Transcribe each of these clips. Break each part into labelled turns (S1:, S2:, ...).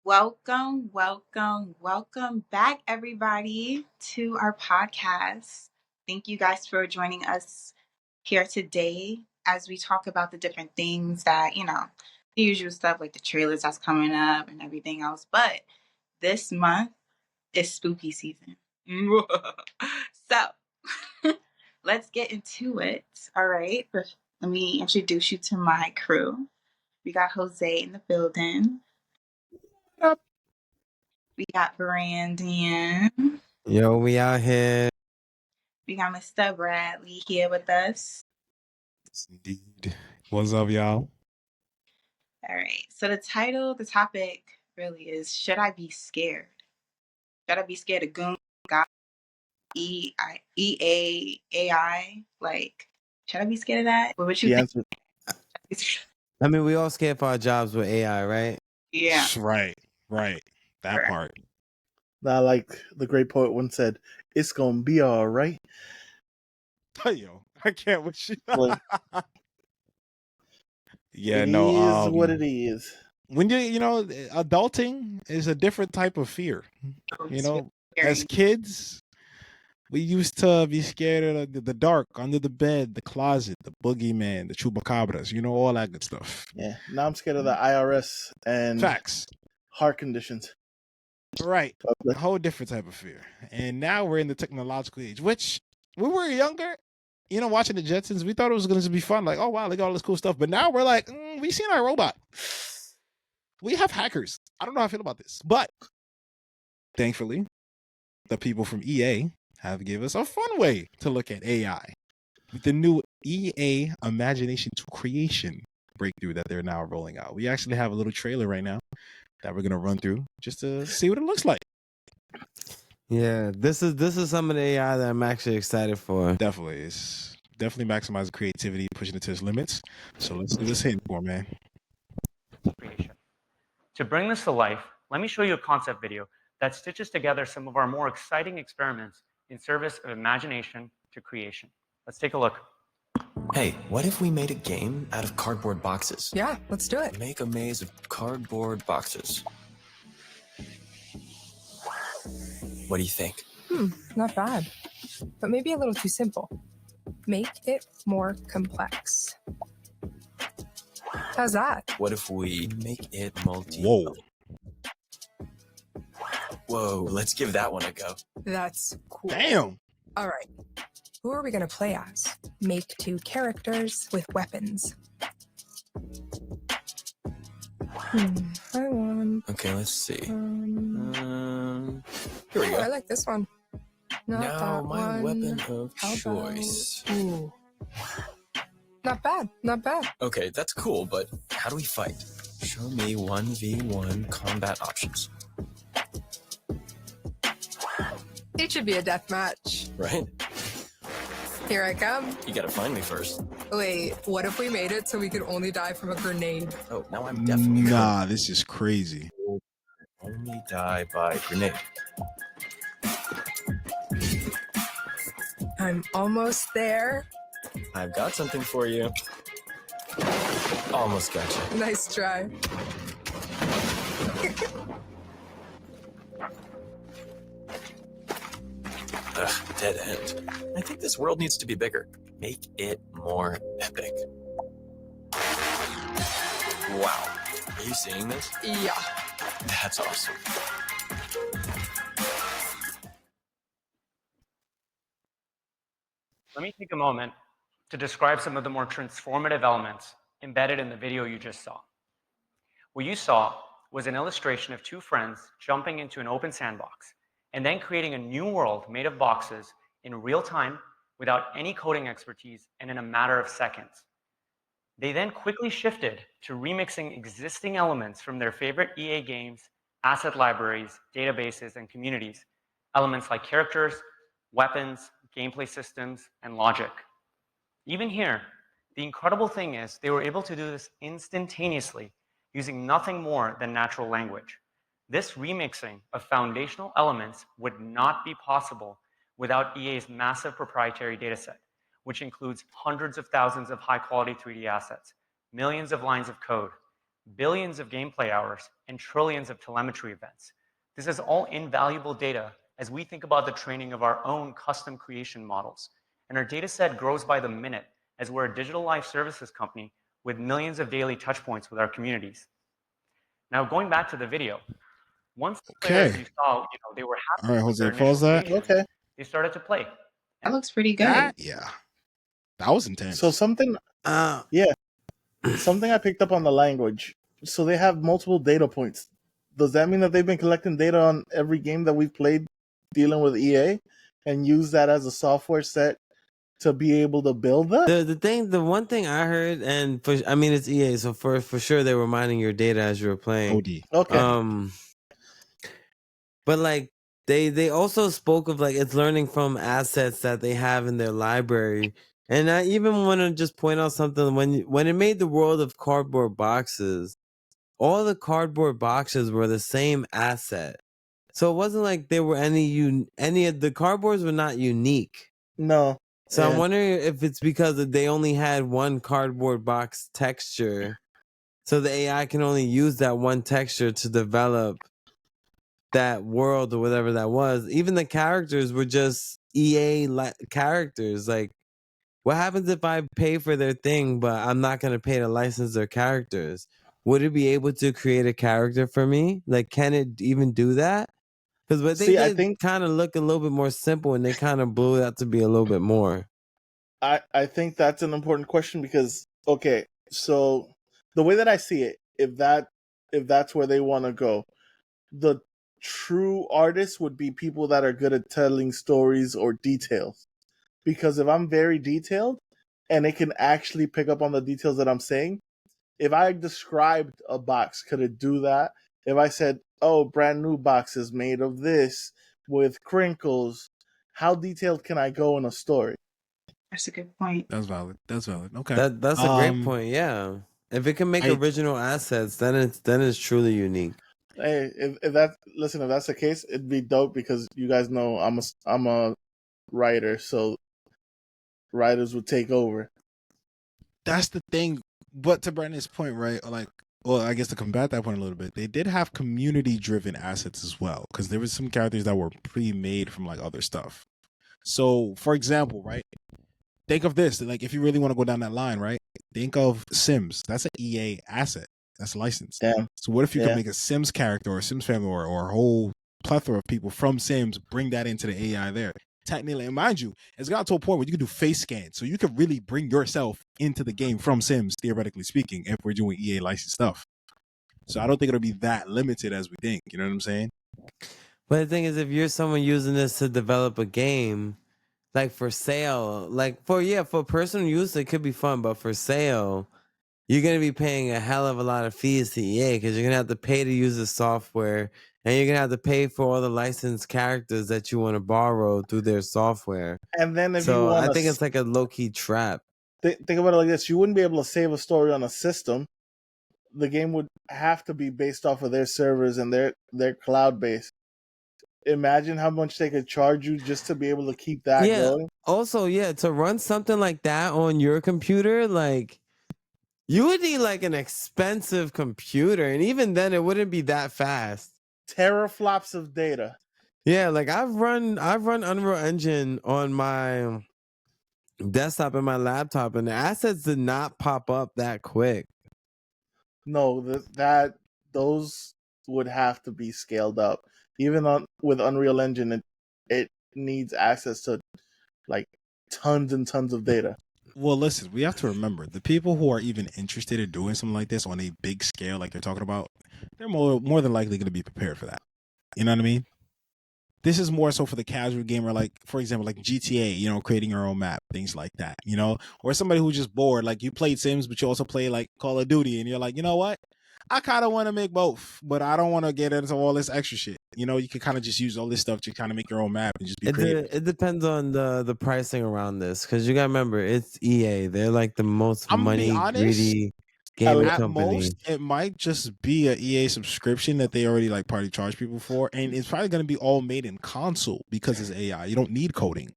S1: Welcome back, everybody, to our podcast. Thank you guys for joining us here today as we talk about the different things that, the usual stuff like the trailers that's coming up and everything else. But this month is spooky season. So let's get into it. All right. Let me introduce you to my crew. We got Jose in the building.
S2: Yep.
S1: We got Brandon.
S2: Yo, we out here.
S1: We got Mr. Bradley here with us.
S3: Yes, indeed. What's up, y'all?
S1: All right. So the topic really is: should I be scared? Should I be scared of Goon, God, EA, AI? Like, should I be scared of that? What you think?
S2: I mean, we all scared for our jobs with AI, right?
S1: Yeah.
S3: Right. That
S1: Correct.
S3: part.
S4: Not like the great poet once said, "It's gonna be all right."
S3: Yo, I can't wish you.
S4: Like,
S3: Yeah,
S4: it
S3: no.
S4: is what it is.
S3: When adulting is a different type of fear.
S1: It's very
S3: As
S1: scary.
S3: kids, we used to be scared of the dark, under the bed, the closet, the boogeyman, the chupacabras, all that good stuff.
S4: Yeah. Now I'm scared of the IRS and
S3: Facts.
S4: heart conditions.
S3: Right. A whole different type of fear. And now we're in the technological age, which when we were younger, watching the Jetsons, we thought it was going to be fun. Like, oh, wow, look at all this cool stuff. But now we're like, we seen our robot. We have hackers. I don't know how I feel about this. But thankfully, the people from EA have given us a fun way to look at AI with the new EA Imagination to Creation breakthrough that they're now rolling out. We actually have a little trailer right now that we're going to run through just to see what it looks like.
S2: Yeah, this is some of the AI that I'm actually excited for.
S3: Definitely. It's definitely maximizing creativity, pushing it to its limits. So let's do this hit for, man.
S5: Creation. To bring this to life, let me show you a concept video that stitches together some of our more exciting experiments in service of imagination to creation. Let's take a look.
S6: Hey, what if we made a game out of cardboard boxes?
S7: Yeah, let's do it.
S6: Make a maze of cardboard boxes. What do you think?
S7: Not bad, but maybe a little too simple. Make it more complex. How's that?
S6: What if we make it multi?
S3: Whoa.
S6: Whoa, let's give that one a go.
S7: That's cool.
S3: Damn.
S7: All right. Who are we going to play as? Make 2 characters with weapons.
S6: Okay, let's see. Here we
S7: I
S6: go.
S7: like this one. Not
S6: Now
S7: that
S6: my
S7: one.
S6: weapon of
S7: How
S6: choice.
S7: about- Ooh. Not bad, not bad.
S6: Okay, that's cool, but how do we fight? Show me 1v1 combat options.
S7: It should be a death match.
S6: Right?
S7: Here I come.
S6: You gotta find me first.
S7: Wait, what if we made it so we could only die from a grenade?
S6: Oh, now I'm definitely
S3: Nah, this is crazy.
S6: only die by grenade.
S7: I'm almost there.
S6: I've got something for you. Almost got you.
S7: Nice try.
S6: Ugh, dead end. I think this world needs to be bigger. Make it more epic. Wow. Are you seeing this?
S7: Yeah.
S6: That's awesome.
S5: Let me take a moment to describe some of the more transformative elements embedded in the video you just saw. What you saw was an illustration of 2 friends jumping into an open sandbox and then creating a new world made of boxes in real time without any coding expertise and in a matter of seconds. They then quickly shifted to remixing existing elements from their favorite EA games, asset libraries, databases, and communities, elements like characters, weapons, gameplay systems, and logic. Even here, the incredible thing is they were able to do this instantaneously using nothing more than natural language. This remixing of foundational elements would not be possible without EA's massive proprietary dataset, which includes hundreds of thousands of high-quality 3D assets, millions of lines of code, billions of gameplay hours, and trillions of telemetry events. This is all invaluable data as we think about the training of our own custom creation models. And our data set grows by the minute as we're a digital life services company with millions of daily touch points with our communities. Now, going back to the video, once the players you saw, they were
S3: All
S5: happy
S3: right,
S5: with
S3: Jose,
S5: their initial
S3: pause that.
S5: creation,
S4: Okay.
S5: they started to play.
S1: That looks pretty good.
S3: That was intense.
S4: So something I picked up on the language. So they have multiple data points. Does that mean that they've been collecting data on every game that we've played dealing with EA and use that as a software set to be able to build that?
S2: The one thing I heard, and it's EA, so for sure they were mining your data as you were playing.
S3: OD.
S4: Okay.
S2: But like they also spoke of like it's learning from assets that they have in their library. And I even want to just point out something when it made the world of cardboard boxes, all the cardboard boxes were the same asset. So it wasn't like there were any of the cardboards were not unique.
S4: No.
S2: So
S4: Yeah.
S2: I'm wondering if it's because they only had one cardboard box texture. So the AI can only use that one texture to develop that world or whatever that was. Even the characters were just EA characters. Like, what happens if I pay for their thing, but I'm not going to pay to license their characters? Would it be able to create a character for me? Like, can it even do that? Because what they did kind of look a little bit more simple, and they kind of blew it out to be a little bit more.
S4: I think that's an important question because, okay, so the way that I see it, if that's where they want to go, the true artists would be people that are good at telling stories or details. Because if I'm very detailed and it can actually pick up on the details that I'm saying, if I described a box, could it do that? If I said, oh, brand new box is made of this with crinkles, how detailed can I go in a story?
S1: That's a good point.
S3: That's valid. Okay.
S2: That's a great point. Yeah. If it can make original assets, then it's truly unique.
S4: Hey, if that's the case, it'd be dope because you guys know I'm a writer, so writers would take over.
S3: That's the thing. But to Brandon's point, right? Like, well, I guess to combat that point a little bit, they did have community-driven assets as well, because there was some characters that were pre-made from like other stuff. So, for example, right? Think of this. Like, if you really want to go down that line, right? Think of Sims. That's an EA asset. That's licensed.
S4: Yeah.
S3: So what if you could make a Sims character or a Sims family or a whole plethora of people from Sims, bring that into the AI there? Technically, and mind you, it's gotten to a point where you can do face scans. So you could really bring yourself into the game from Sims, theoretically speaking, if we're doing EA licensed stuff. So I don't think it'll be that limited as we think. You know what I'm saying?
S2: But the thing is, if you're someone using this to develop a game, like for sale, like for personal use, it could be fun, but for sale, you're going to be paying a hell of a lot of fees to EA because you're going to have to pay to use the software, and you're going to have to pay for all the licensed characters that you want to borrow through their software.
S4: And then if
S2: you want I think it's like a low-key trap.
S4: Think about it like this. You wouldn't be able to save a story on a system. The game would have to be based off of their servers and their cloud base. Imagine how much they could charge you just to be able to keep that going.
S2: Also, to run something like that on your computer, like, you would need like an expensive computer, and even then it wouldn't be that fast.
S4: Teraflops of data.
S2: Yeah, like I've run Unreal Engine on my desktop and my laptop, and the assets did not pop up that quick.
S4: No, those would have to be scaled up. Even with Unreal Engine, it needs access to like tons and tons of data.
S3: Well, listen, we have to remember the people who are even interested in doing something like this on a big scale, like they're talking about, they're more than likely going to be prepared for that. You know what I mean? This is more so for the casual gamer, like, for example, like GTA, creating your own map, things like that, or somebody who's just bored. Like, you played Sims, but you also play like Call of Duty, and you're like, you know what? I kind of want to make both, but I don't want to get into all this extra shit. You can kind of just use all this stuff to kind of make your own map and just be creative.
S2: It depends on the pricing around this, because you got to remember, it's EA. They're like the most money-greedy game company.
S3: Most, it might just be a EA subscription that they already like party charge people for, and it's probably going to be all made in console because it's AI. You don't need coding.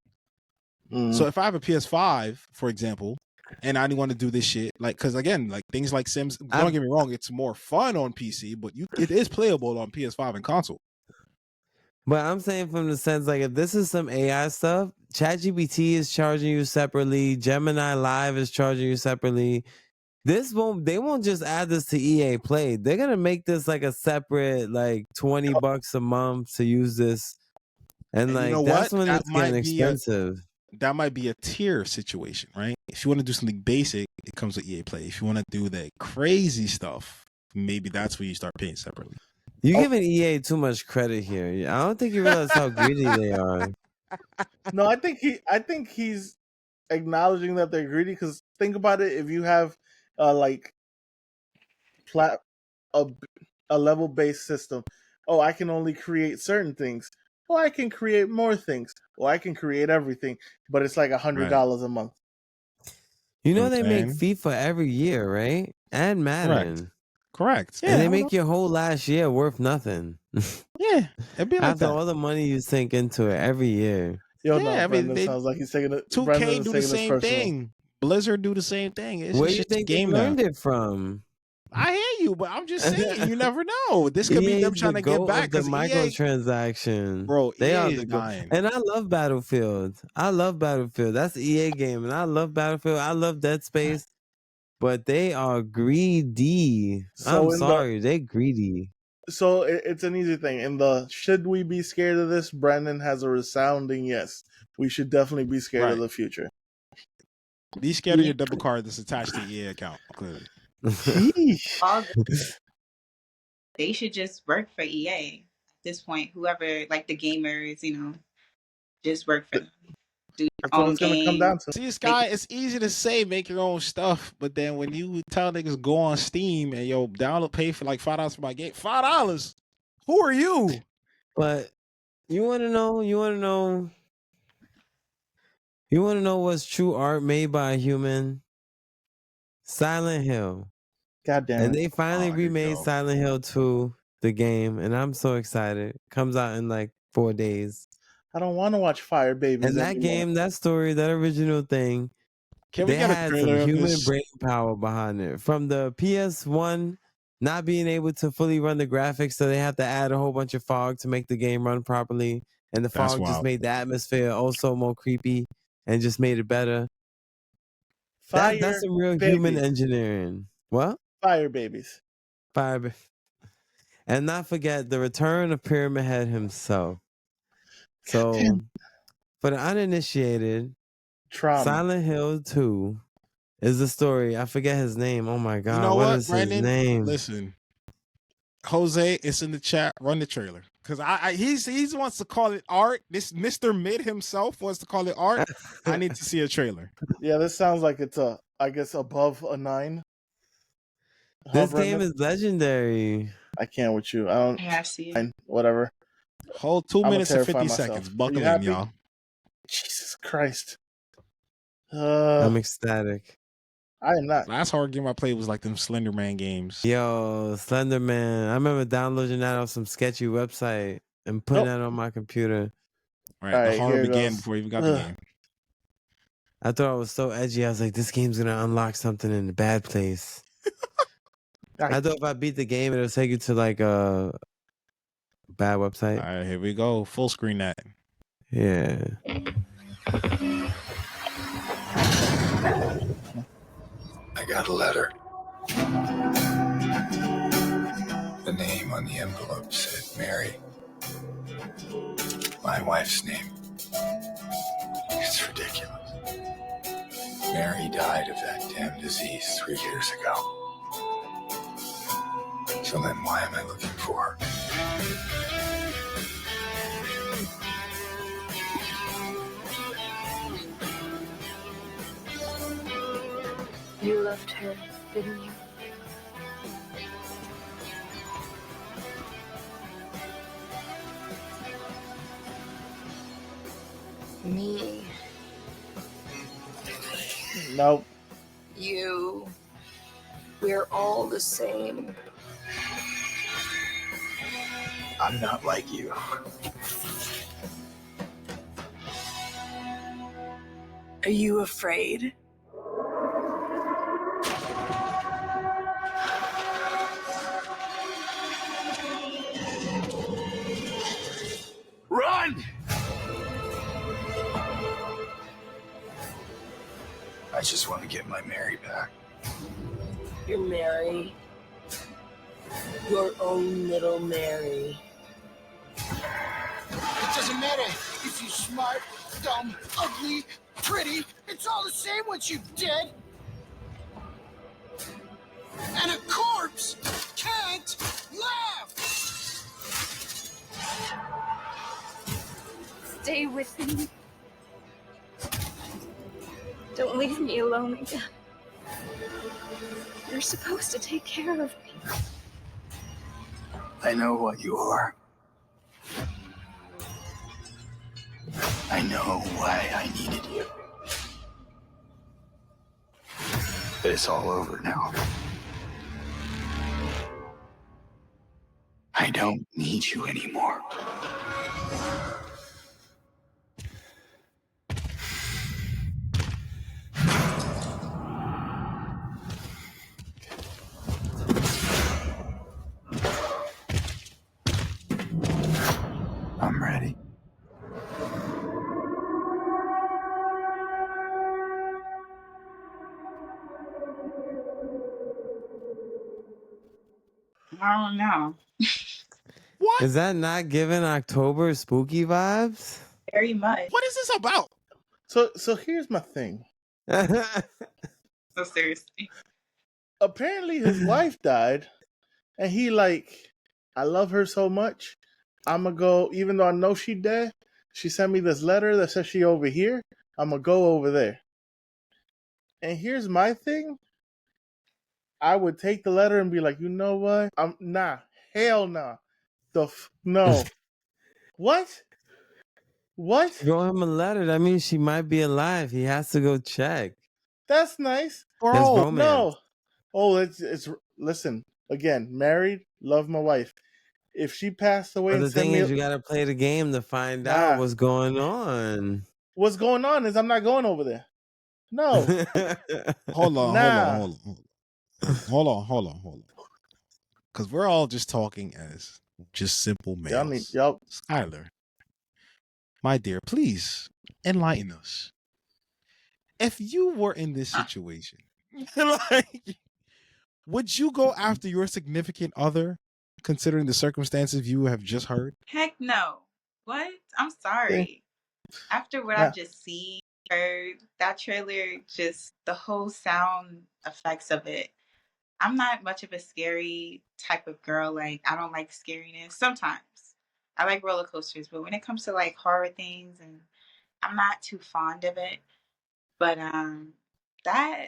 S3: So if I have a PS5, for example, and I only want to do this shit. Like, because again, like things like Sims. Don't get me wrong, it's more fun on PC, but it is playable on PS5 and console.
S2: But I'm saying from the sense, like, if this is some AI stuff, ChatGPT is charging you separately. Gemini Live is charging you separately. They won't just add this to EA Play. They're gonna make this like a separate, like $20 a month to use this, and
S3: And you
S2: like
S3: know
S2: that's
S3: what?
S2: when it's getting expensive.
S3: That might be a tier situation, right? If you want to do something basic, it comes with EA Play. If you want to do the crazy stuff, maybe that's where you start paying separately.
S2: You're giving EA too much credit here. I don't think you realize how greedy they are.
S4: No, I think he's acknowledging that they're greedy, because think about it. If you have like a level based system, oh, I can only create certain things. Oh, I can create more things. Oh, I can create everything, but it's like $100 a month.
S2: You know they make FIFA every year, right? And Madden.
S3: Correct. Yeah,
S2: And they make your whole last year worth nothing.
S3: Yeah, it'd be like
S2: after
S3: that.
S2: all the money you sink into it every year.
S4: Yo,
S3: Yeah,
S4: no,
S3: I mean,
S4: Brendan sounds like he's taking it.
S3: 2K do the same thing. Blizzard do the same thing. It's
S2: Where
S3: just
S2: you think
S3: a game
S2: they learned it from?
S3: I hear you, but I'm just saying, you never know. This could be them trying to get back
S2: the
S3: because
S2: microtransaction.
S3: Bro,
S2: they
S3: EA
S2: are
S3: is
S2: the goat.
S3: dying.
S2: And I love Battlefield. That's the EA game, and I love Battlefield. I love Dead Space, but they are greedy. I'm sorry, they're greedy.
S4: So it's an easy thing. In the should we be scared of this? Brandon has a resounding yes. We should definitely be scared of the future.
S3: Be scared of your double card that's attached to your EA account, clearly.
S1: They should just work for EA at this point. Whoever, like the gamers, just work for them. Do
S4: That's what it's going to come down to.
S3: See, Sky, it's easy to say make your own stuff, but then when you tell niggas go on Steam and pay for like $5 for my game, $5. Who are you?
S2: But you want to know what's true art made by a human? Silent Hill.
S4: God damn it.
S2: And they finally remade Silent Hill 2, the game, and I'm so excited. Comes out in like 4 days.
S4: I don't want to watch Fire Babies
S2: And that
S4: anymore.
S2: game, that story, that original thing,
S3: they
S2: had some human brain power behind it. From the PS1 not being able to fully run the graphics, so they have to add a whole bunch of fog to make the game run properly. And the fog just made the atmosphere also more creepy and just made it better. That's some real human engineering. What?
S4: Fire Babies.
S2: And not forget the return of Pyramid Head himself. So, for the uninitiated, Silent Hill 2 is the story. I forget his name. Oh my God.
S3: You know
S2: what is
S3: Brandon?
S2: his name?
S3: Listen, Jose, it's in the chat. Run the trailer. Because he wants to call it art. This Mr. Mid himself wants to call it art. I need to see a trailer.
S4: Yeah, this sounds like it's I guess above a 9.
S2: This game is legendary.
S4: I can't with you. I don't.
S1: Yeah, I see it.
S4: Whatever.
S3: Hold 2 minutes and 50 seconds. Buckle in, y'all.
S4: Jesus Christ.
S2: I'm ecstatic.
S4: I am not.
S3: Last horror game I played was like them Slender Man games.
S2: Yo, Slender Man. I remember downloading that off some sketchy website and putting that on my computer.
S3: Right, the horror began before you even got the game.
S2: I thought I was so edgy. I was like, this game's going to unlock something in the bad place. I thought if I beat the game, it'll take you to like a bad website.
S3: All right, here we go. Full screen that.
S2: Yeah.
S8: I got a letter. The name on the envelope said Mary. My wife's name. It's ridiculous. Mary died of that damn disease 3 years ago. So then why am I looking for her?
S9: You loved her, didn't you? Me.
S4: Nope.
S9: You. We're all the same.
S8: I'm not like you.
S9: Are you afraid?
S8: Run! I just want to get my Mary back.
S9: Your Mary. Your own little Mary.
S10: It doesn't matter if you're smart, dumb, ugly, pretty. It's all the same once you're dead. And a corpse can't laugh.
S9: Stay with me. Don't leave me alone again. You're supposed to take care of me.
S8: I know what you are. I know why I needed you. But it's all over now. I don't need you anymore. I'm ready.
S1: I don't know.
S3: What?
S2: Is that not giving October spooky vibes?
S1: Very much.
S3: What is this about?
S4: So here's my thing.
S1: So seriously.
S4: Apparently his wife died, and he like, I love her so much. I'ma go, even though I know she dead. She sent me this letter that says she over here. I'ma go over there. And here's my thing. I would take the letter and be like, you know what? Hell nah. No. What? What?
S2: Throw him a letter. That means she might be alive. He has to go check.
S4: That's nice.
S2: That's
S3: Bro,
S2: romance.
S4: No. Oh, it's listen, again, married, love my wife. If she passed away
S2: But
S4: and
S2: the
S4: sent
S2: thing
S4: me
S2: is, you gotta play the game to find
S4: Nah.
S2: out what's going on.
S4: what's going on is I'm not going over there. No.
S3: hold on,
S4: Nah.
S3: hold on. Because we're all just talking as just simple males.
S4: Y'all
S3: Skylar, my dear, please enlighten us. If you were in this situation, like, would you go after your significant other, considering the circumstances you have just heard?
S1: Heck no. What? I'm sorry. After what
S4: Yeah.
S1: I've just seen, heard, that trailer, just the whole sound effects of it. I'm not much of a scary type of girl. Like, I don't like scariness. Sometimes. I like roller coasters, but when it comes to like horror things, and I'm not too fond of it. But that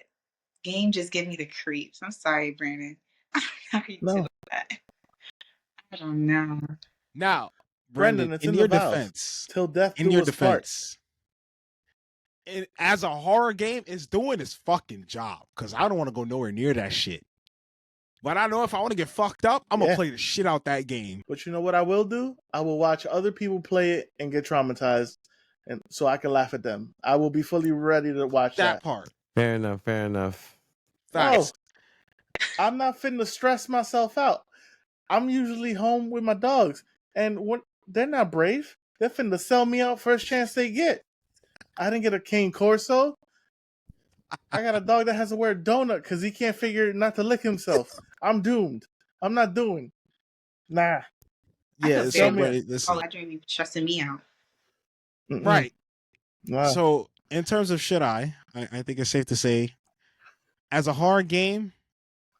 S1: game just gave me the creeps. I'm sorry, Brandon. How you
S4: No.
S1: do that? I don't know.
S3: Now,
S4: Brendan,
S3: Brendan,
S4: it's
S3: in
S4: in
S3: your
S4: the vows.
S3: defense,
S4: Till death do us part.
S3: as a horror game, it's doing its fucking job. Because I don't want to go nowhere near that shit. But I know if I want to get fucked up, I'm gonna play the shit out that game.
S4: But you know what I will do? I will watch other people play it and get traumatized, and so I can laugh at them. I will be fully ready to watch that.
S3: part.
S2: Fair enough.
S4: No, I'm not finna to stress myself out. I'm usually home with my dogs, and when they're not brave, they're finna sell me out first chance they get. I didn't get a Cane Corso. I got a dog that has to wear a donut because he can't figure not to lick himself. I'm doomed. I'm not doing. Nah.
S3: Yeah, so listen.
S1: I dream you stressing me out.
S3: Right.
S4: Wow.
S3: So in terms of should I think it's safe to say, as a horror game,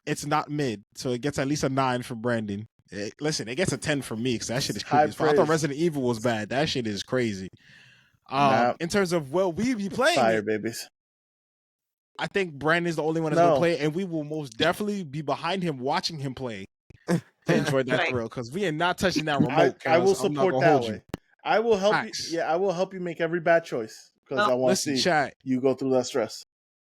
S3: it's not mid. So it gets at least a 9 for Brandon. Listen, it gets a 10 from me because that shit is creepy. I thought Resident Evil was bad. That shit is crazy. In terms of will we be playing
S4: Fire
S3: it,
S4: babies.
S3: I think Brandon's the only one that's going to play it, and we will most definitely be behind him watching him play to enjoy that thrill, because we are not touching that remote.
S4: I will support that way. I will help you. Yeah, I will help you make every bad choice because I want to see you go through that stress.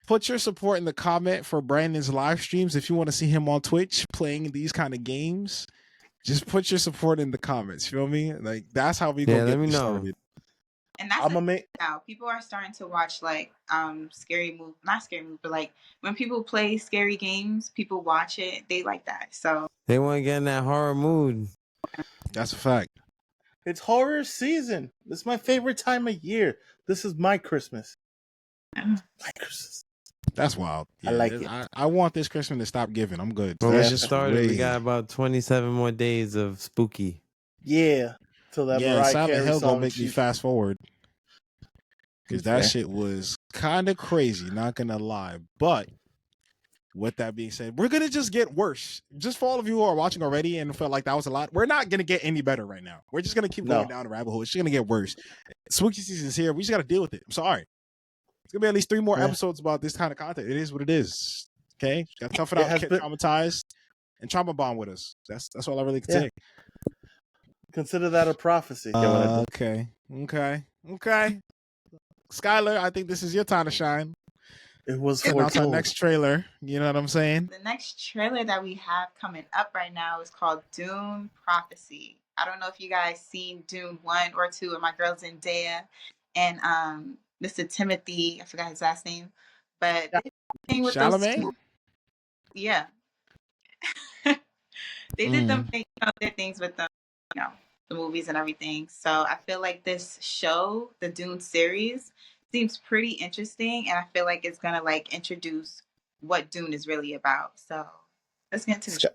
S3: Put your support in the comment for Brandon's live streams. If you want to see him on Twitch playing these kind of games, just put your support in the comments. Feel me? Like, that's how we gonna get this started.
S1: And that's now people are starting to watch like not scary movie, but like when people play scary games, people watch it. They like that. So
S2: they want to get in that horror mood.
S3: That's a fact.
S4: It's horror season. This is my favorite time of year. This is my Christmas. My Christmas.
S3: That's wild.
S4: I like it.
S3: I want this Christmas to stop giving. I'm good.
S2: Well, we
S3: That's
S2: just
S3: just
S2: started. We
S3: way.
S2: got about 27 more days of spooky.
S4: Yeah. Till that
S3: Yeah,
S4: Mariah
S3: Silent
S4: Carey
S3: Hill gonna
S4: song.
S3: make me fast forward because that
S4: Fair.
S3: shit was kind of crazy. Not gonna lie, but with that being said, we're gonna just get worse. Just for all of you who are watching already and felt like that was a lot, we're not gonna get any better right now. We're just gonna keep going down the rabbit hole. It's just gonna get worse. Spooky season's here. We just gotta deal with it. I'm sorry. It's gonna be at least 3 more episodes about this kind of content. It is what it is. Okay, got to tough it out, get traumatized, and trauma bond with us. That's all I really can say.
S4: Consider that a prophecy.
S3: Okay. Skylar, I think this is your time to shine.
S4: It was
S3: announce our next trailer. You know what I'm saying?
S1: The next trailer that we have coming up right now is called Dune Prophecy. I don't know if you guys seen Dune 1 or 2 with my girl Zendaya and Mr. Timothy, I forgot his last name, but they did thing with
S3: Chalamet?
S1: those two. Yeah. They did their things with them, the movies and everything. So I feel like this show, the Dune series, seems pretty interesting, and I feel like it's gonna introduce what Dune is really about. So let's get into the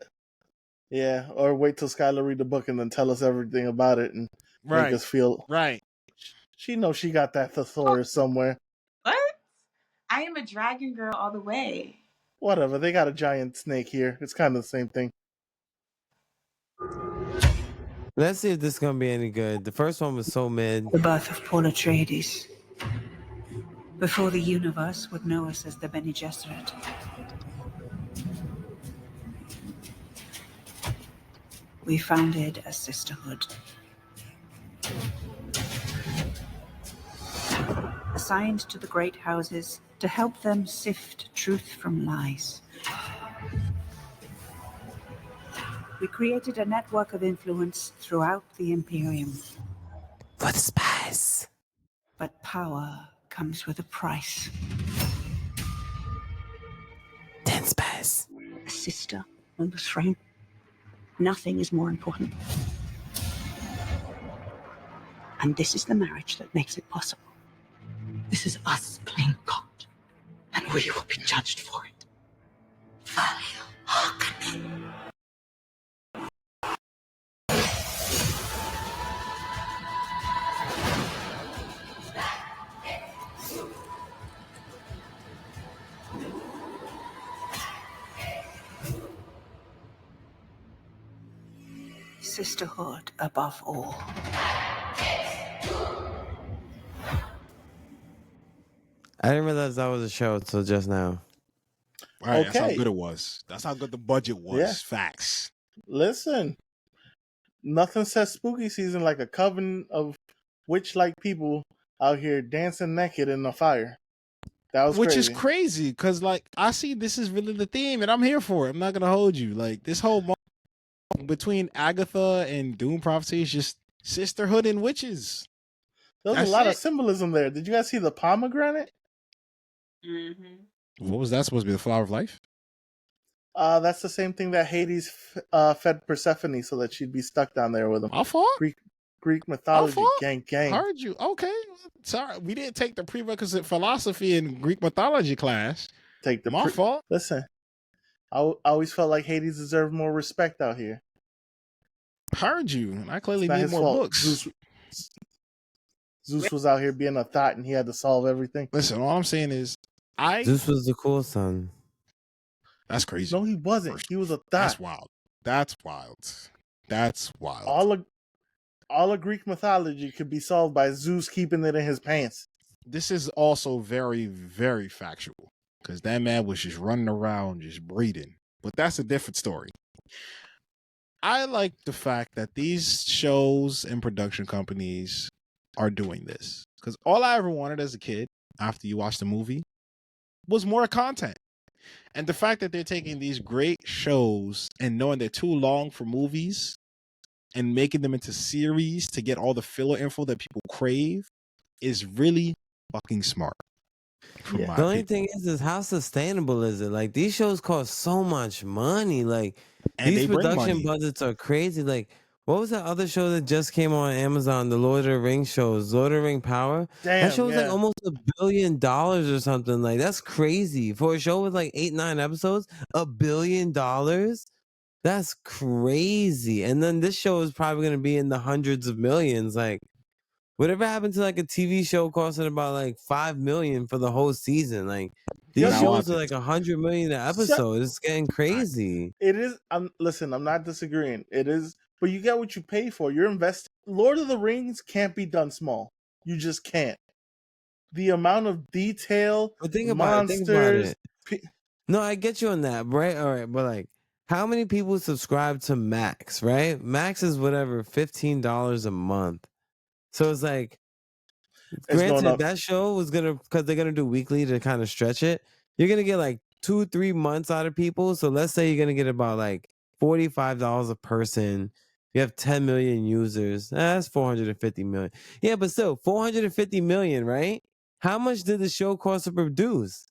S4: Yeah, or wait till Skylar read the book and then tell us everything about it and make us feel
S3: right.
S4: She knows she got that thesaurus somewhere.
S1: What? I am a dragon girl all the way.
S4: Whatever, they got a giant snake here. It's kind of the same thing.
S2: Let's see if this is gonna be any good. The first one was so mid.
S11: The birth of Paul Atreides. Before the universe would know us as the Bene Gesserit. We founded a sisterhood. Assigned to the great houses to help them sift truth from lies. We created a network of influence throughout the Imperium.
S2: For the spies.
S11: But power comes with a price.
S2: 10 spies.
S11: A sister on the throne. Nothing is more important. And this is the marriage that makes it possible. This is us playing God. And we will be judged for it. Value Harkonnen. Sisterhood above all.
S2: I didn't realize that was a show until just now.
S3: All right, that's how good it was. That's how good the budget was.
S4: Yeah.
S3: Facts.
S4: Listen, nothing says spooky season like a coven of witch-like people out here dancing naked in the fire. That was
S3: Which is crazy because, I see this is really the theme, and I'm here for it. I'm not gonna hold you. This whole between Agatha and Dune Prophecy is just sisterhood and witches.
S4: There's a lot of symbolism there. Did you guys see the pomegranate?
S1: Mm-hmm.
S3: What was that supposed to be? The flower of life?
S4: That's the same thing that Hades fed Persephone so that she'd be stuck down there with him.
S3: My fault?
S4: Greek mythology, gang.
S3: Heard you. Okay. Sorry. We didn't take the prerequisite philosophy in Greek mythology class. My fault.
S4: Listen, I always felt like Hades deserved more respect out here.
S3: Heard you. And I clearly need more books.
S4: Zeus was out here being a thought and he had to solve everything.
S3: Listen, all I'm saying is
S2: Zeus was the cool son.
S3: That's crazy.
S4: No, he wasn't. He was a thought.
S3: That's wild. That's wild.
S4: All of Greek mythology could be solved by Zeus keeping it in his pants.
S3: This is also very, very factual because that man was just running around, just breathing. But that's a different story. I like the fact that these shows and production companies are doing this because all I ever wanted as a kid after you watch the movie was more content. And the fact that they're taking these great shows and knowing they're too long for movies and making them into series to get all the filler info that people crave is really fucking smart.
S2: The only thing is how sustainable is it? These shows cost so much money.
S3: And
S2: These
S3: they bring
S2: production
S3: money.
S2: budgets are crazy. What was that other show that just came on Amazon? The Lord of the Rings shows, Lord of the Ring Power. That show
S4: Damn,
S2: was like
S4: yeah.
S2: almost $1 billion or something. Like that's crazy for a show with like 8-9 episodes. $1 billion. That's crazy. And then this show is probably gonna be in the hundreds of millions. Like, whatever happened to like a TV show costing about like $5 million for the whole season? Like
S4: Yo,
S2: these
S3: Now
S2: shows
S3: watch
S2: are
S3: it.
S2: like $100 million an
S4: So-
S2: episode. It's getting crazy.
S4: It is. Listen. I'm not disagreeing. It is, but you get what you pay for. You're investing. Lord of the Rings can't be done small. You just can't. The amount of detail,
S2: But think about it. Think about
S4: monsters.
S2: it. No, I get you on that, right? All right, but like, how many people subscribe to Max? Right? Max is whatever, $15 a month. So it's like,
S4: It's going
S2: granted,
S4: up.
S2: that show was gonna, because they're gonna do weekly to kind of stretch it. You're gonna get like 2-3 months out of people. So let's say you're gonna get about like $45 a person. You have 10 million users. That's 450 million. Yeah, but still, 450 million, right? How much did the show cost to produce?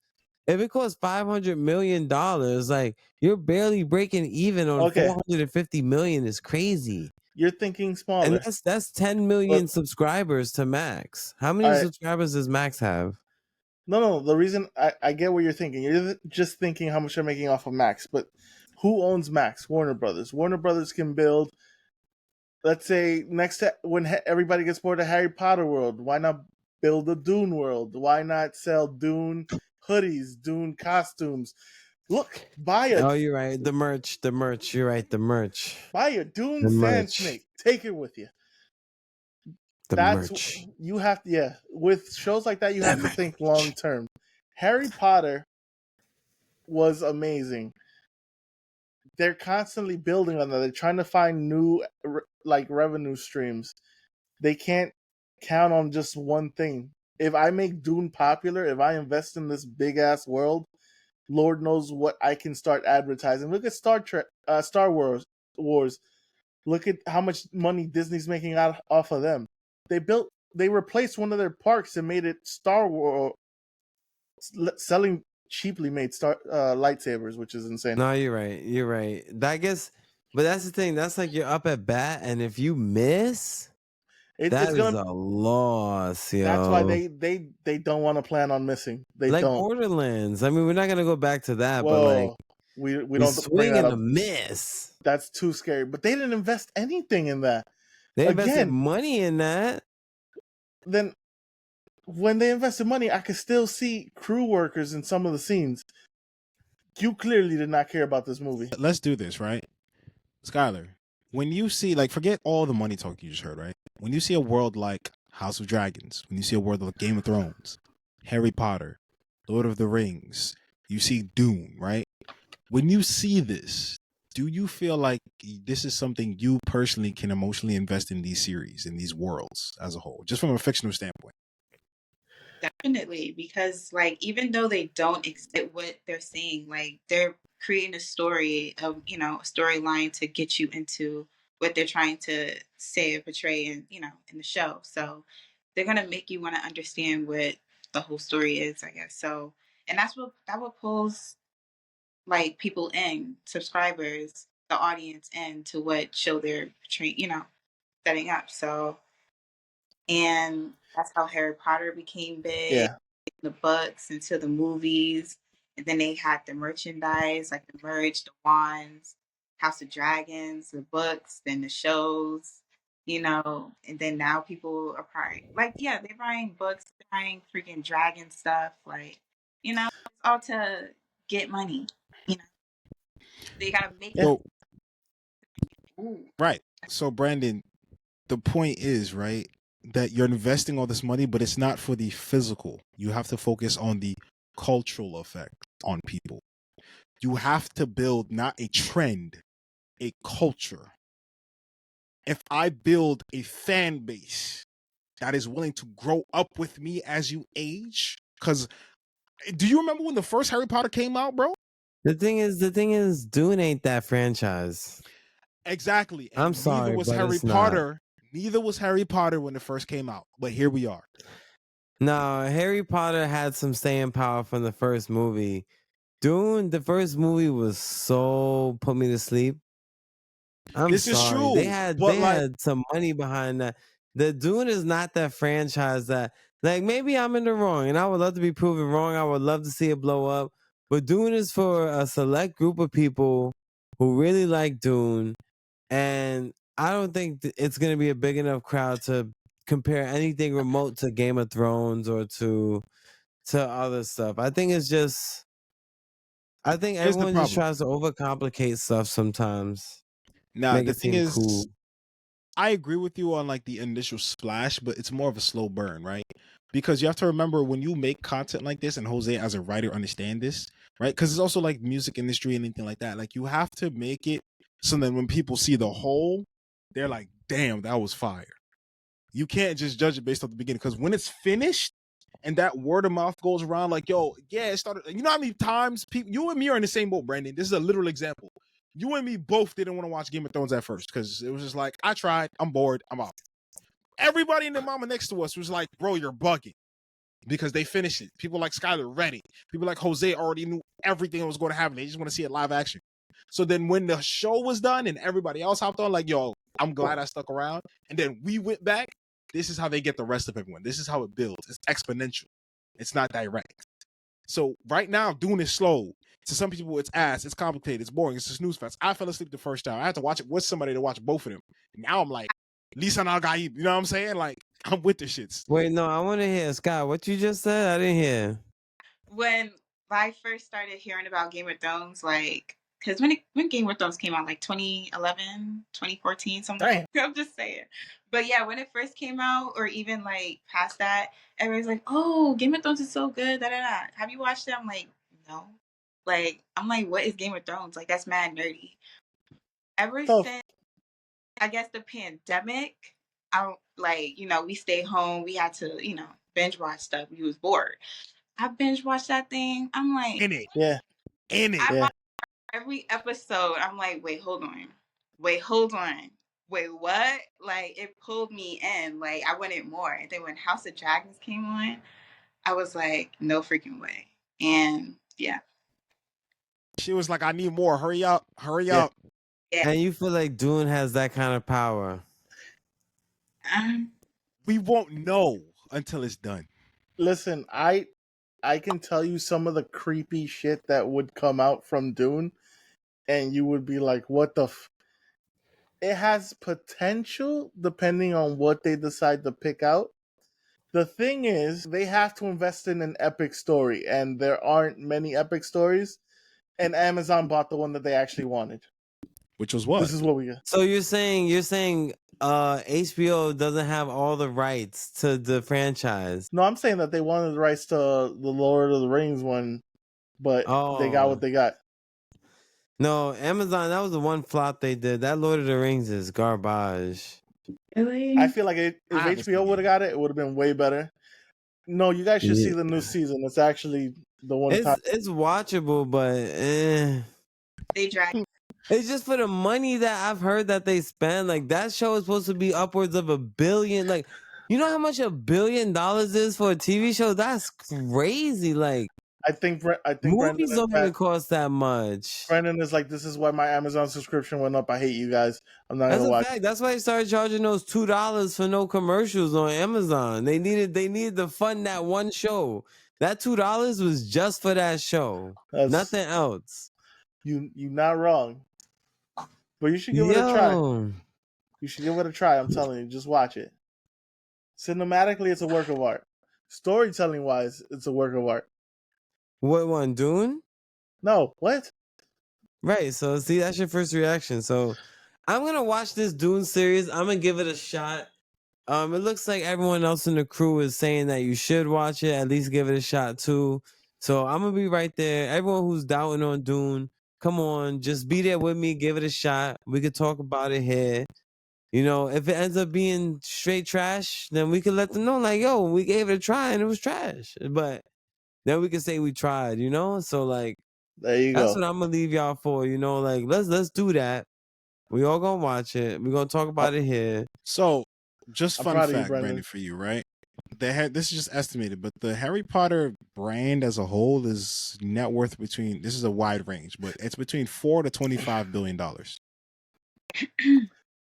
S2: If it costs $500 million, like you're barely breaking even on
S4: Okay.
S2: 450 million is crazy.
S4: You're thinking
S2: And
S4: smaller.
S2: that's 10 million
S4: But-
S2: subscribers to Max. How many
S4: Alright.
S2: subscribers does Max have?
S4: No. The reason I get what you're thinking. You're just thinking how much you're making off of Max. But who owns Max? Warner Brothers. Warner Brothers can build. Let's say next to when everybody gets bored of Harry Potter world, why not build a Dune world? Why not sell Dune hoodies, Dune costumes? Look, buy
S2: Oh,
S4: a
S2: you're right. The merch. You're right. The merch.
S4: buy a Dune
S2: The
S4: sand
S2: merch.
S4: snake. Take it with you.
S2: The
S4: That's
S2: merch.
S4: you have to. Yeah, with shows like that, you have to think long term. Harry Potter was amazing. They're constantly building on that. They're trying to find new like revenue streams. They can't count on just one thing. If I make Dune popular, if I invest in this big ass world, Lord knows what I can start advertising. Look at Star Wars. Look at how much money Disney's making off of them. They replaced one of their parks and made it Star Wars, selling cheaply made lightsabers, which is insane.
S2: No, you're right. You're right. I guess, but that's the thing. That's like you're up at bat, and if you miss,
S4: It's
S2: that is
S4: gonna.
S2: a loss, yo.
S4: That's why they don't want to plan on missing. They
S2: like
S4: don't.
S2: Borderlands. I mean, we're not gonna go back to that,
S4: Whoa,
S2: but like
S4: we
S2: we
S4: don't bring
S2: swing
S4: that
S2: and
S4: up.
S2: a miss.
S4: That's too scary. But they didn't invest anything in that.
S2: They invested
S4: Again,
S2: money in that.
S4: Then when they invested money, I could still see crew workers in some of the scenes. You clearly did not care about this movie.
S3: Let's do this, right? Skylar, when you see, like, forget all the money talk you just heard, right? When you see a world like House of Dragons, when you see a world like Game of Thrones, Harry Potter, Lord of the Rings, you see Dune, right? When you see this, do you feel like this is something you personally can emotionally invest in these series, in these worlds as a whole, just from a fictional standpoint?
S1: Definitely, because like even though they don't accept what they're saying, like they're creating a story of a storyline to get you into what they're trying to say or portray in the show. So they're gonna make you want to understand what the whole story is, I guess. So and that's what pulls like people in, subscribers, the audience in to what show they're portraying, setting up. So and that's how Harry Potter became big.
S4: Yeah.
S1: The books into the movies, and then they had the merchandise, like the merch, the wands, House of Dragons, the books, then the shows, and then now people are probably like, yeah, they're buying books, they're buying freaking dragon stuff, like, it's all to get money, They gotta make it.
S3: So,
S1: Ooh.
S3: right. So, Brandon, the point is, right, that you're investing all this money, but it's not for the physical. You have to focus on the cultural effect on people. You have to build not a trend, a culture. If I build a fan base that is willing to grow up with me as you age, because do you remember when the first Harry Potter came out, bro?
S2: The thing is, Dune ain't that franchise.
S3: Exactly. And
S2: I'm sorry,
S3: neither was
S2: but
S3: Harry
S2: it's not.
S3: Potter. Neither was Harry Potter when it first came out. But here we are.
S2: No, Harry Potter had some staying power from the first movie. Dune, the first movie was so put me to sleep. I'm
S3: This is
S2: sorry. They
S3: true,
S2: had
S3: but
S2: they
S3: like,
S2: had some money behind that. The Dune is not that franchise that, like, maybe I'm in the wrong and I would love to be proven wrong. I would love to see it blow up. But Dune is for a select group of people who really like Dune, and I don't think it's going to be a big enough crowd to compare anything remote to Game of Thrones or to other stuff. I think
S3: here's the
S2: everyone just
S3: problem.
S2: tries to overcomplicate stuff sometimes.
S3: Now,
S2: Make
S3: the
S2: it
S3: thing
S2: seem
S3: is,
S2: cool.
S3: I agree with you on like the initial splash, but it's more of a slow burn, right? Because you have to remember when you make content like this, and Jose as a writer understand this, right? Because it's also like music industry and anything like that. Like you have to make it so that when people see the whole, they're like, "Damn, that was fire." You can't just judge it based off the beginning, because when it's finished and that word of mouth goes around, like, "Yo, yeah, it started." You know how many times people, you and me are in the same boat, Brandon. This is a literal example. You and me both didn't want to watch Game of Thrones at first because it was just like, I tried, I'm bored, I'm out. Everybody in the mama next to us was like, "Bro, you're bugging," because they finished it. People like Skylar ready. People like Jose already knew everything that was going to happen. They just want to see it live action. So then when the show was done and everybody else hopped on, like, "Yo, I'm glad I stuck around." And then we went back. This is how they get the rest of everyone. This is how it builds. It's exponential. It's not direct. So right now, Dune is slow. To some people, it's ass. It's complicated. It's boring. It's a snooze fest. I fell asleep the first time. I had to watch it with somebody to watch both of them. Now I'm like, Lisa Nagai, you know what I'm saying? Like, I'm with the shits.
S2: Wait, no, I want to hear Scott. What you just said, I didn't hear.
S1: When I first started hearing about Game of Thrones, like, because when Game of Thrones came out, like 2011, 2014, something. I'm just saying. But yeah, when it first came out, or even like past that, everybody's like, "Oh, Game of Thrones is so good." Da da da. Have you watched it? I'm like, no. Like, I'm like, what is Game of Thrones? Like, that's mad nerdy. Ever since, I guess, the pandemic, I like, we stayed home. We had to, binge watch stuff. We was bored. I binge watched that thing. I'm like,
S3: In it.
S4: Yeah.
S3: In it.
S1: I
S4: Yeah.
S1: watched every episode. I'm like, wait, hold on. Wait, hold on. Wait, what? Like, it pulled me in. Like, I wanted more. And then when House of Dragons came on, I was like, no freaking way. And yeah.
S3: She was like, "I need more. Hurry up. Hurry
S4: Yeah.
S3: up."
S1: Yeah.
S2: And you feel like Dune has that kind of power.
S3: We won't know until it's done.
S4: Listen, I can tell you some of the creepy shit that would come out from Dune, and you would be like, "What the?" It has potential depending on what they decide to pick out. The thing is, they have to invest in an epic story, and there aren't many epic stories. And Amazon bought the one that they actually wanted.
S3: Which was what?
S4: This is what we got.
S2: So you're saying HBO doesn't have all the rights to the franchise.
S4: No, I'm saying that they wanted the rights to the Lord of the Rings one, but they got what they got.
S2: No, Amazon, that was the one flop they did. That Lord of the Rings is garbage.
S1: Really?
S4: I feel like if HBO would have got it, it would have been way better. No, you guys should see the new season. It's actually the one.
S2: It's watchable, but
S1: they drag.
S2: It's just for the money that I've heard that they spend. Like, that show is supposed to be upwards of $1 billion. Like, you know how much $1 billion is for a TV show? That's crazy. Like,
S4: I think
S2: movies don't even cost that much.
S4: Brendan is like, "This is why my Amazon subscription went up. I hate you guys. I'm not
S2: That's
S4: gonna
S2: a
S4: watch."
S2: fact. That's why they started charging those $2 for no commercials on Amazon. They needed to fund that one show. That $2 was just for that show. Nothing else.
S4: You're not wrong. But you should give it a try. You should give it a try. I'm telling you, just watch it. Cinematically, it's a work of art. Storytelling wise, it's a work of art.
S2: What one, Dune?
S4: No, what?
S2: Right, so see, that's your first reaction. So I'm gonna watch this Dune series. I'm gonna give it a shot. It looks like everyone else in the crew is saying that you should watch it, at least give it a shot too. So I'm gonna be right there. Everyone who's doubting on Dune, come on, just be there with me, give it a shot. We could talk about it here. You know, if it ends up being straight trash, then we can let them know, like, yo, we gave it a try and it was trash. But then we can say we tried, you know? So like,
S4: there you
S2: that's
S4: go.
S2: what I'm gonna leave y'all for, you know, like let's do that. We all gonna watch it. We're gonna talk about it here.
S3: So, just
S4: I'm
S3: fun
S4: proud of you,
S3: fact,
S4: Brendan.
S3: Brandon, for you, right? This is just estimated, but the Harry Potter brand as a whole is net worth between, this is a wide range, but it's between $4 to $25 billion.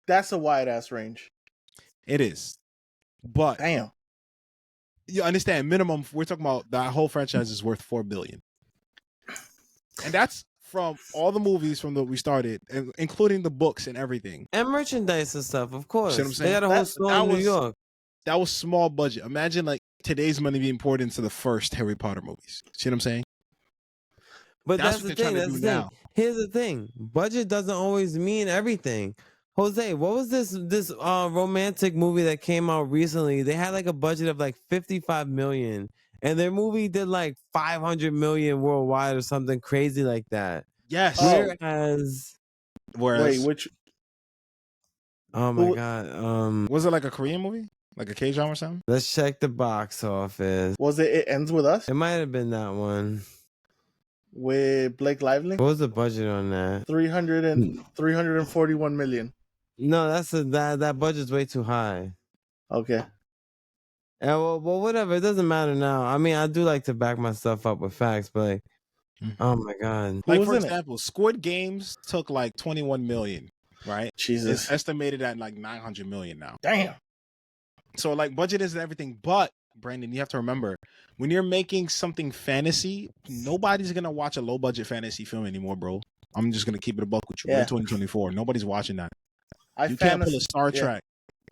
S4: That's a wide ass range.
S3: It is. But
S4: Damn.
S3: you understand, minimum, we're talking about that whole franchise is worth $4 billion. And that's from all the movies from we started, including the books and everything.
S2: And merchandise and stuff, of course.
S3: See what I'm saying?
S2: They got a whole store in New York.
S3: That was small budget. Imagine like today's money being poured into the first Harry Potter movies. See what I'm saying?
S2: But that's
S3: what
S2: the
S3: they're
S2: thing.
S3: trying to
S2: That's
S3: do
S2: the thing.
S3: now.
S2: Here's the thing. Budget doesn't always mean everything. Jose, what was this romantic movie that came out recently? They had like a budget of like 55 million, and their movie did like 500 million worldwide or something crazy like that.
S3: Yes.
S2: Whereas,
S4: wait, which?
S2: Oh my god.
S3: Was it like a Korean movie? Like a K-drama or something?
S2: Let's check the box office.
S4: Was It Ends With Us?
S2: It might have been that one.
S4: With Blake Lively?
S2: What was the budget on that?
S4: 341 million.
S2: No, that budget's way too high.
S4: Okay.
S2: Yeah, well, whatever. It doesn't matter now. I mean, I do like to back my stuff up with facts, but like, oh my god.
S3: Like for example, Squid Games took like 21 million, right?
S4: Jesus.
S3: It's estimated at like 900 million now.
S4: Damn.
S3: So like budget isn't everything, but Brandon, you have to remember when you're making something fantasy, nobody's gonna watch a low budget fantasy film anymore, bro. I'm just gonna keep it a buck with you. We're in 2024. Nobody's watching that. You can't pull a Star Trek.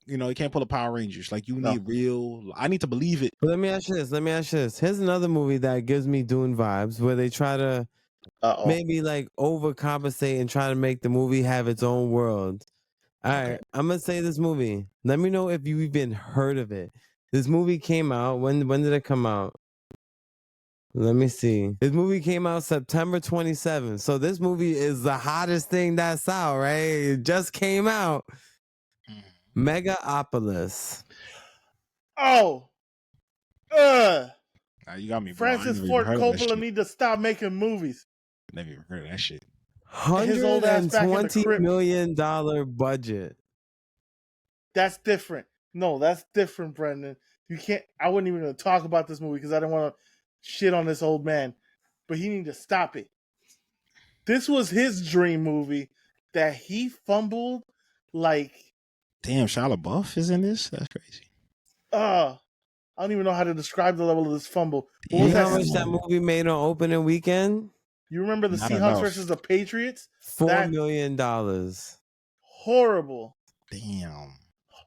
S3: You know, you can't pull a Power Rangers. Like you need real. I need to believe it.
S2: But let me ask you this. Here's another movie that gives me Dune vibes, where they try to maybe like overcompensate and try to make the movie have its own world. All right, I'm gonna say this movie. Let me know if you even heard of it. This movie came out. When did it come out? Let me see. This movie came out September 27th. So this movie is the hottest thing that's out, right? It just came out. Megapolis.
S4: Oh.
S3: You got me, bro.
S4: Francis Ford Coppola need to stop making movies.
S3: Never even heard of that shit.
S2: $120 million budget.
S4: That's different. No, that's different, Brendan. You can't. I wouldn't even talk about this movie because I don't want to shit on this old man. But he need to stop it. This was his dream movie that he fumbled like.
S3: Damn, Shia LaBeouf is in this? That's crazy.
S4: I don't even know how to describe the level of this fumble.
S2: You know how much that movie made on opening weekend?
S4: You remember the Seahawks versus the Patriots?
S2: $4 million.
S4: Horrible.
S3: Damn.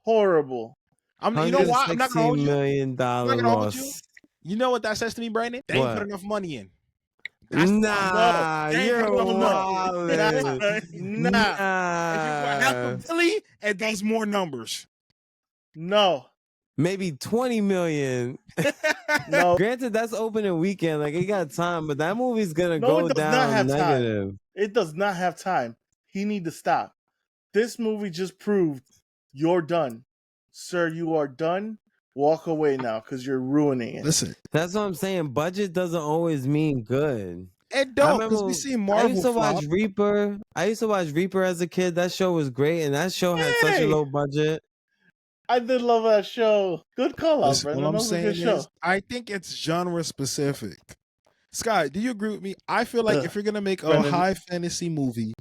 S4: Horrible.
S3: You know why? I'm not gonna hold you.
S2: $116 million loss.
S3: You know what that says to me, Brandon? They ain't put enough money in.
S2: Nah, you're wild.
S3: Nah. If you put $500 million, and that's more numbers.
S4: No.
S2: Maybe 20 million.
S4: No.
S2: Granted, that's opening weekend. Like, it got time, but that movie's gonna go down negative.
S4: Time. It does not have time. He need to stop. This movie just proved you're done. Sir, you are done. Walk away now because you're ruining it.
S3: Listen.
S2: That's what I'm saying. Budget doesn't always mean good.
S3: It don't, because we see Marvel.
S2: I used to watch Reaper. As a kid. That show was great, and that show had such a low budget.
S4: I did love that show. Good call out, Brendan.
S3: What I'm saying is, I think it's genre specific. Sky, do you agree with me? I feel like if you're gonna make a high fantasy movie,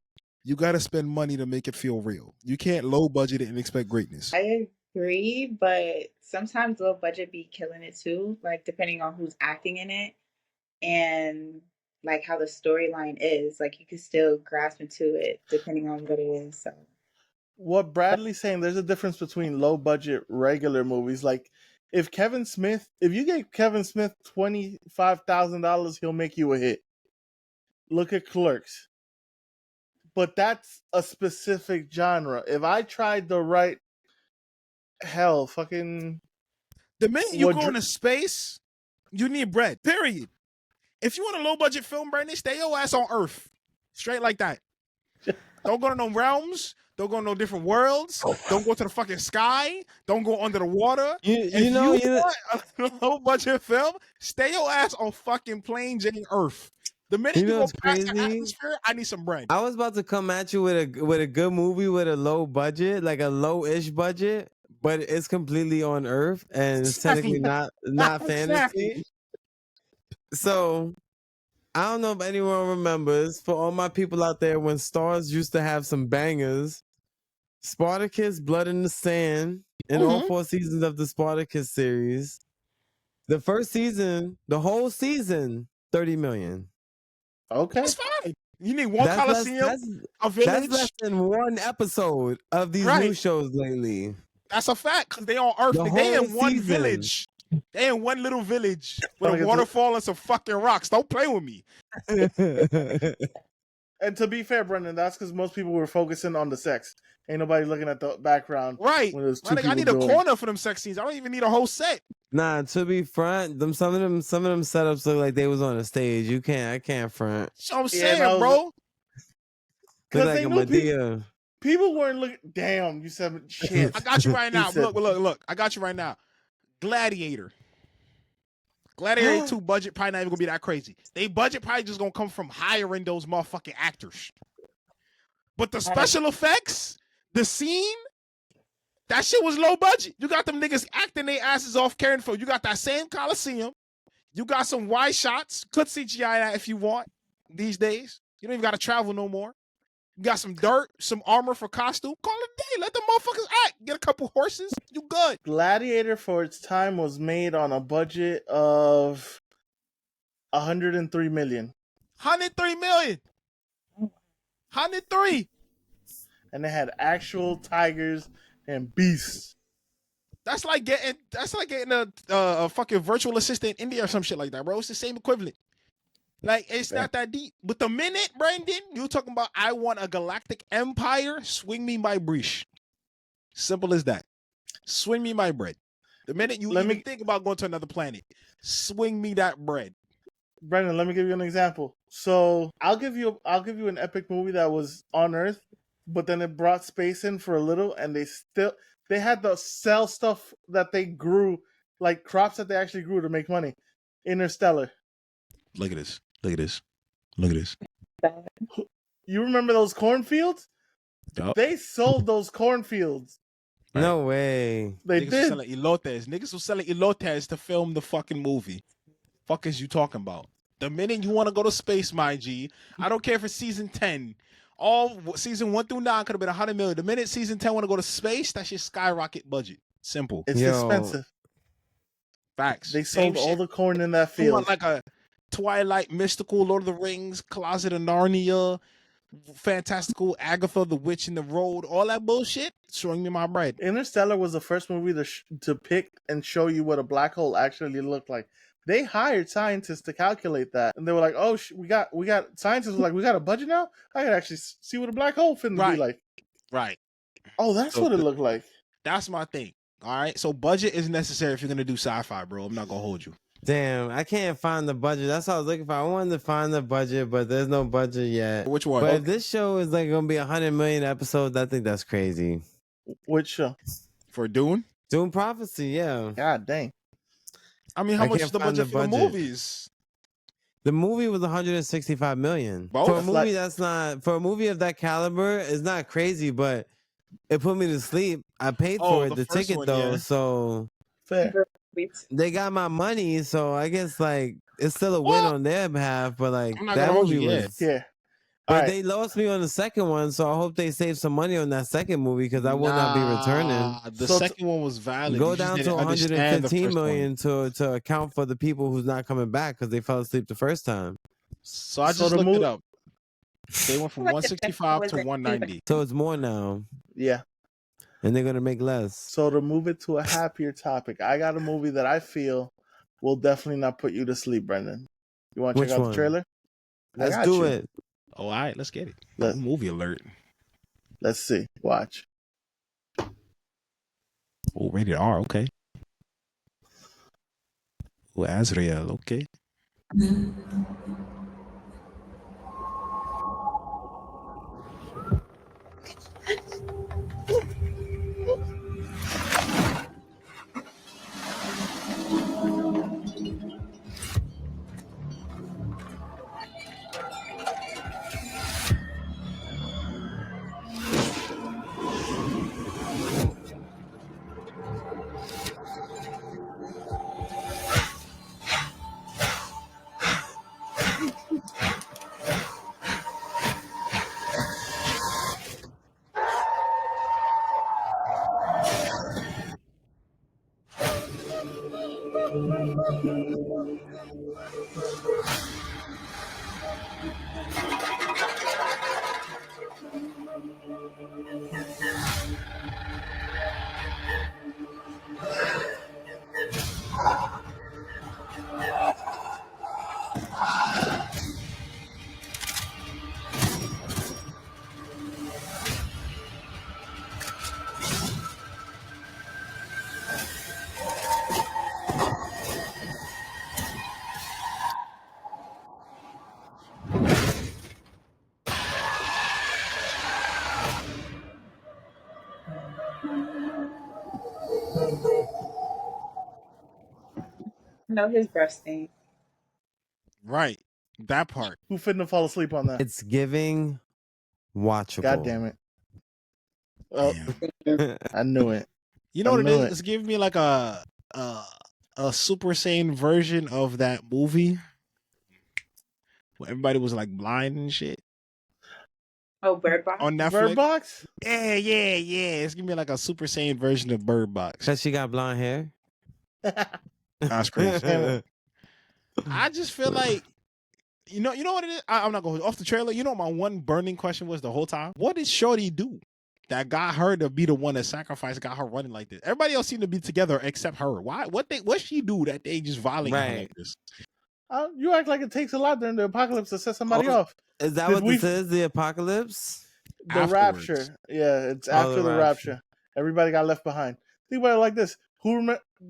S3: you got to spend money to make it feel real. You can't low budget it and expect greatness.
S1: I agree, but sometimes low budget be killing it too, like depending on who's acting in it and like how the storyline is. Like you can still grasp into it depending on what it is. So
S4: what Bradley's saying, there's a difference between low budget regular movies. Like if you gave Kevin Smith $25,000, he'll make you a hit. Look at Clerks. But that's a specific genre. If I tried the right fucking
S3: the minute you go into space, you need bread. Period. If you want a low budget film, Brandon, stay your ass on Earth. Straight like that. Don't go to no realms. Don't go to no different worlds. Don't go to the fucking sky. Don't go under the water. You want a low budget film, stay your ass on fucking plain Jane Earth. The minute you go past the atmosphere, I need some bread.
S2: I was about to come at you with a good movie with a low budget, like a low-ish budget, but it's completely on Earth and it's technically not fantasy. So I don't know if anyone remembers, for all my people out there, when Stars used to have some bangers, Spartacus, Blood in the Sand, in all 4 seasons of the Spartacus series. The first season, the whole season, 30 million.
S4: Okay.
S3: That's fine. You need one
S2: That's
S3: Coliseum, a
S2: that's
S3: village.
S2: less than one episode of these
S3: Right.
S2: new shows lately.
S3: That's a fact, because they on Earth.
S2: The
S3: They in
S2: whole
S3: one
S2: season.
S3: village. They in one little village with
S4: Wanna
S3: a
S4: get
S3: waterfall and some fucking rocks. Don't play with me.
S4: And to be fair, Brendan, that's because most people were focusing on the sex. Ain't nobody looking at the background.
S3: Right.
S4: When there's two
S3: My nigga,
S4: people
S3: I need a
S4: doing.
S3: corner for them sex scenes. I don't even need a whole set.
S2: Nah, to be front, some of them setups look like they was on a stage. I can't front.
S3: That's what I'm
S4: Yeah,
S3: saying,
S4: no,
S3: bro.
S2: Look
S4: Because
S2: like
S4: they
S2: a
S4: knew
S2: Medea.
S4: people weren't looking. Damn, you said shit.
S3: I got you right
S4: He
S3: now.
S4: said-
S3: Look. I got you right now. Gladiator. Gladiator 2 budget probably not even gonna be that crazy. They budget probably just gonna come from hiring those motherfucking actors. But the special effects, the scene, that shit was low budget. You got them niggas acting their asses off caring for. You got that same Coliseum. You got some wide shots. Could CGI that if you want these days. You don't even gotta travel no more. You got some dirt, some armor for costume. Call it a day. Let the motherfuckers act. Get a couple horses. You good.
S4: Gladiator for its time was made on a budget of 103 million.
S3: 103 million. 103.
S4: And they had actual tigers and beasts.
S3: That's like getting a fucking virtual assistant in India or some shit like that, bro. It's the same equivalent. Like, it's not that deep. But the minute, Brandon, you're talking about I want a galactic empire, swing me my breech. Simple as that. Swing me my bread. The minute you think about going to another planet, swing me that bread.
S4: Brendan, let me give you an example. So I'll give you an epic movie that was on Earth, but then it brought space in for a little, and they had to sell stuff that they grew, like crops that they actually grew to make money. Interstellar.
S3: Look at this. Look at this. Look at this.
S4: You remember those cornfields?
S3: Yup.
S4: They sold those cornfields.
S2: No way.
S4: They
S3: Niggas was
S4: did.
S3: selling elotes. Niggas was selling elotes to film the fucking movie. Fuck is you talking about? The minute you want to go to space, my G, I don't care if it's season 10. All season 1 through 9 could have been 100 million. The minute season 10 want to go to space, that shit skyrocket budget. Simple.
S4: It's expensive.
S3: Facts.
S4: They sold all the corn in that
S3: You
S4: field.
S3: want like a Twilight, mystical, Lord of the Rings, Closet of Narnia, fantastical Agatha, the Witch in the Road, all that bullshit. Swing me my bread.
S4: Interstellar was the first movie to pick and show you what a black hole actually looked like. They hired scientists to calculate that, and they were like, "Oh, we got." Scientists were like, "We got a budget now. I can actually see what a black hole finna be like."
S3: Right.
S4: Oh, that's what it looked like.
S3: That's my thing. All right. So budget is necessary if you're gonna do sci-fi, bro. I'm not gonna hold you.
S2: Damn, I can't find the budget. That's what I was looking for. I wanted to find the budget, but there's no budget yet.
S3: Which one?
S2: But if this show is like gonna be 100 million episodes, I think that's crazy.
S4: Which show?
S3: For Dune?
S2: Dune Prophecy, yeah.
S4: God dang.
S3: I mean, how much
S2: can't
S3: is the
S2: find
S3: budget for the movies?
S2: The movie was 165 million.
S3: Bro,
S2: For a
S3: that's
S2: movie
S3: like-
S2: that's not for a movie of that caliber, it's not crazy, but it put me to sleep. I paid for it, the
S3: first
S2: ticket
S3: one,
S2: though,
S3: yeah.
S2: so
S4: Fair.
S2: they got my money, so I guess like it's still a win on their behalf, but like
S3: I'm not
S2: that
S3: gonna hold
S2: movie
S3: you,
S2: was
S4: Yeah.
S2: But
S4: Alright.
S2: they lost me on the second one, so I hope they save some money on that second movie because I will not be returning.
S3: The second one was valid.
S2: Go
S3: You just
S2: down to
S3: didn't understand the
S2: 115
S3: first one.
S2: million to account for the people who's not coming back because they fell asleep the first time.
S3: So I
S4: So
S3: just
S4: the
S3: looked it
S4: mo-
S3: up. They went from
S1: Like the second
S3: 165
S1: was
S3: to
S1: it-
S3: 190.
S2: So it's more now,
S4: Yeah.
S2: and they're gonna make less.
S4: So to move it to a happier topic, I got a movie that I feel will definitely not put you to sleep, Brendan. You want to
S2: Which
S4: check out
S2: one?
S4: the trailer? I
S2: Let's
S4: got
S2: do
S4: you.
S2: it.
S3: Oh, all right, let's get it.
S4: Let-
S3: Movie alert.
S4: Let's see. Watch.
S3: Oh, rated R. Okay. Oh, Azrael. Okay.
S1: No, his breath stink.
S3: Right. That part.
S4: Who finna fall asleep on that?
S2: It's giving watchable.
S4: God damn it. Oh,
S3: Damn.
S4: I knew it.
S3: You know
S4: I
S3: what it
S4: knew
S3: is?
S4: it.
S3: It's giving me like a Super Saiyan version of that movie where everybody was like blind and shit
S1: Oh, Bird Box.
S3: on Netflix.
S4: Bird Box?
S3: Yeah. It's giving me like a Super Saiyan version of Bird Box.
S2: Because she got blonde hair.
S3: That's crazy.
S4: Damn it.
S3: I just feel like you know what it is. I'm not going off the trailer. You know what my one burning question was the whole time? What did Shorty do that got her to be the one that sacrificed, got her running like this? Everybody else seemed to be together except her. Why? What she do that they just violating her like this?
S4: You act like it takes a lot during the apocalypse to set somebody off.
S2: Is that
S4: Did
S2: what
S4: we-
S2: this is? The apocalypse?
S4: The
S3: Afterwards.
S4: rapture. Yeah, it's after the rapture. Everybody got left behind. Think about it like this.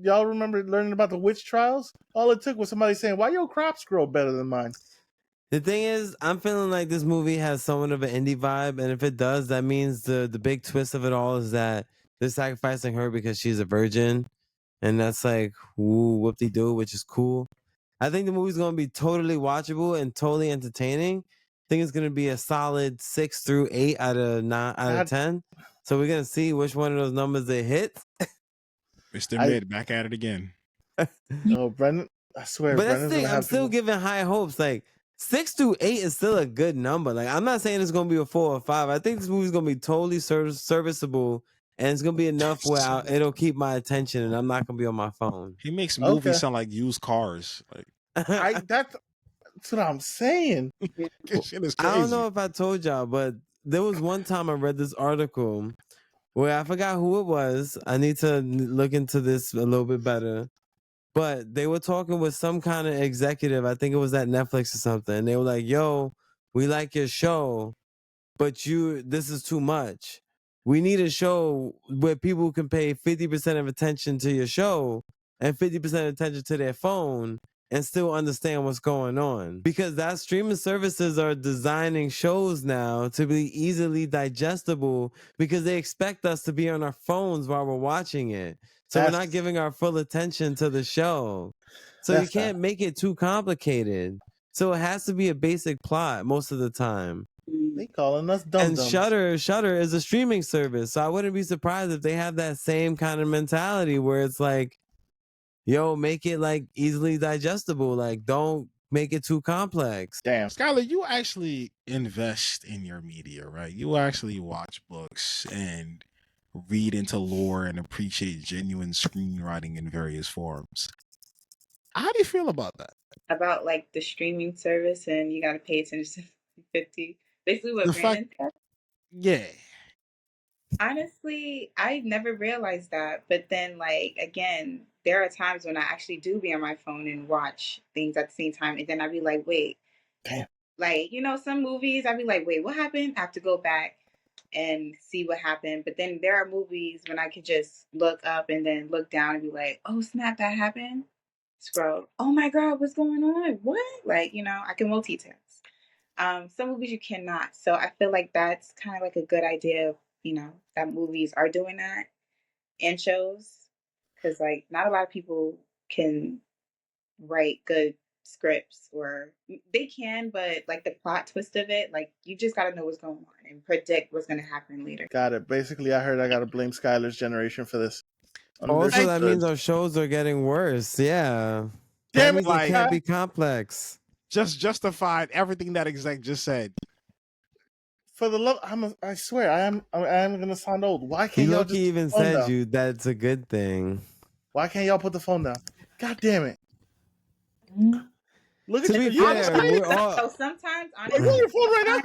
S4: Y'all remember learning about the witch trials? All it took was somebody saying, "Why your crops grow better than mine?"
S2: The thing is, I'm feeling like this movie has somewhat of an indie vibe, and if it does, that means the big twist of it all is that they're sacrificing her because she's a virgin, and that's like whoop-de-doo, which is cool. I think the movie's going to be totally watchable and totally entertaining. I think it's going to be a solid 6 through 8 out of 10. So we're going to see which one of those numbers they hit.
S3: Mr. Mid back at it again.
S4: Oh, Brendan! I swear,
S2: But that's
S4: Brendan's
S2: the thing.
S4: gonna
S2: I'm
S4: have
S2: still
S4: people...
S2: giving high hopes. Like 6 through 8 is still a good number. Like I'm not saying it's gonna be a 4 or 5. I think this movie's gonna be totally serviceable, and it's gonna be enough where it'll keep my attention, and I'm not gonna be on my phone.
S3: He makes movies sound like used cars. Like
S4: that's what I'm saying.
S3: This shit is
S2: I
S3: crazy.
S2: don't know if I told y'all, but there was one time I read this article where I forgot who it was. I need to look into this a little bit better. But they were talking with some kind of executive. I think it was at Netflix or something. And they were like, yo, we like your show, but this is too much. We need a show where people can pay 50% of attention to your show and 50% of attention to their phone and still understand what's going on. Because that streaming services are designing shows now to be easily digestible because they expect us to be on our phones while we're watching it. So we're not giving our full attention to the show. So you can't make it too complicated. So it has to be a basic plot most of the time.
S4: They calling us dumb
S2: And
S4: dumbs.
S2: Shudder is a streaming service. So I wouldn't be surprised if they have that same kind of mentality where it's like, yo, make it like easily digestible. Like, don't make it too complex.
S4: Damn.
S3: Skylar, you actually invest in your media, right? You actually watch books and read into lore and appreciate genuine screenwriting in various forms. How do you feel about that?
S1: About like the streaming service and you got to pay attention to 50. Basically what
S3: The
S1: Brandon said.
S3: Yeah.
S1: Honestly, I never realized that. But then, like, again, there are times when I actually do be on my phone and watch things at the same time. And then I'd be like, wait.
S4: Damn.
S1: Like, some movies, I'd be like, wait, what happened? I have to go back and see what happened. But then there are movies when I could just look up and then look down and be like, oh, snap, that happened. Scroll. Oh, my God, what's going on? What? Like, I can multitask. Some movies you cannot. So I feel like that's kind of like a good idea of, that movies are doing that and shows. Because, like, not a lot of people can write good scripts, or they can, but, like, the plot twist of it, like, you just got to know what's going on and predict what's going to happen later.
S4: Got it. Basically, I heard I got to blame Skylar's generation for this.
S2: Also, that means our shows are getting worse. Yeah.
S4: Damn
S2: that means
S3: it,
S2: it can't be complex.
S3: Just justified everything that exec just said.
S4: For the love, I swear, I am gonna sound old. Why can't
S2: He
S4: y'all
S2: Loki
S4: just
S2: even
S4: put the phone
S2: said
S4: down?
S2: you that's a good thing.
S4: Why can't y'all put the phone down? God damn it! Look at
S2: To be
S4: you.
S2: fair, we're
S1: So
S2: all
S1: sometimes,
S4: Are you on
S1: honestly,
S4: your phone right now?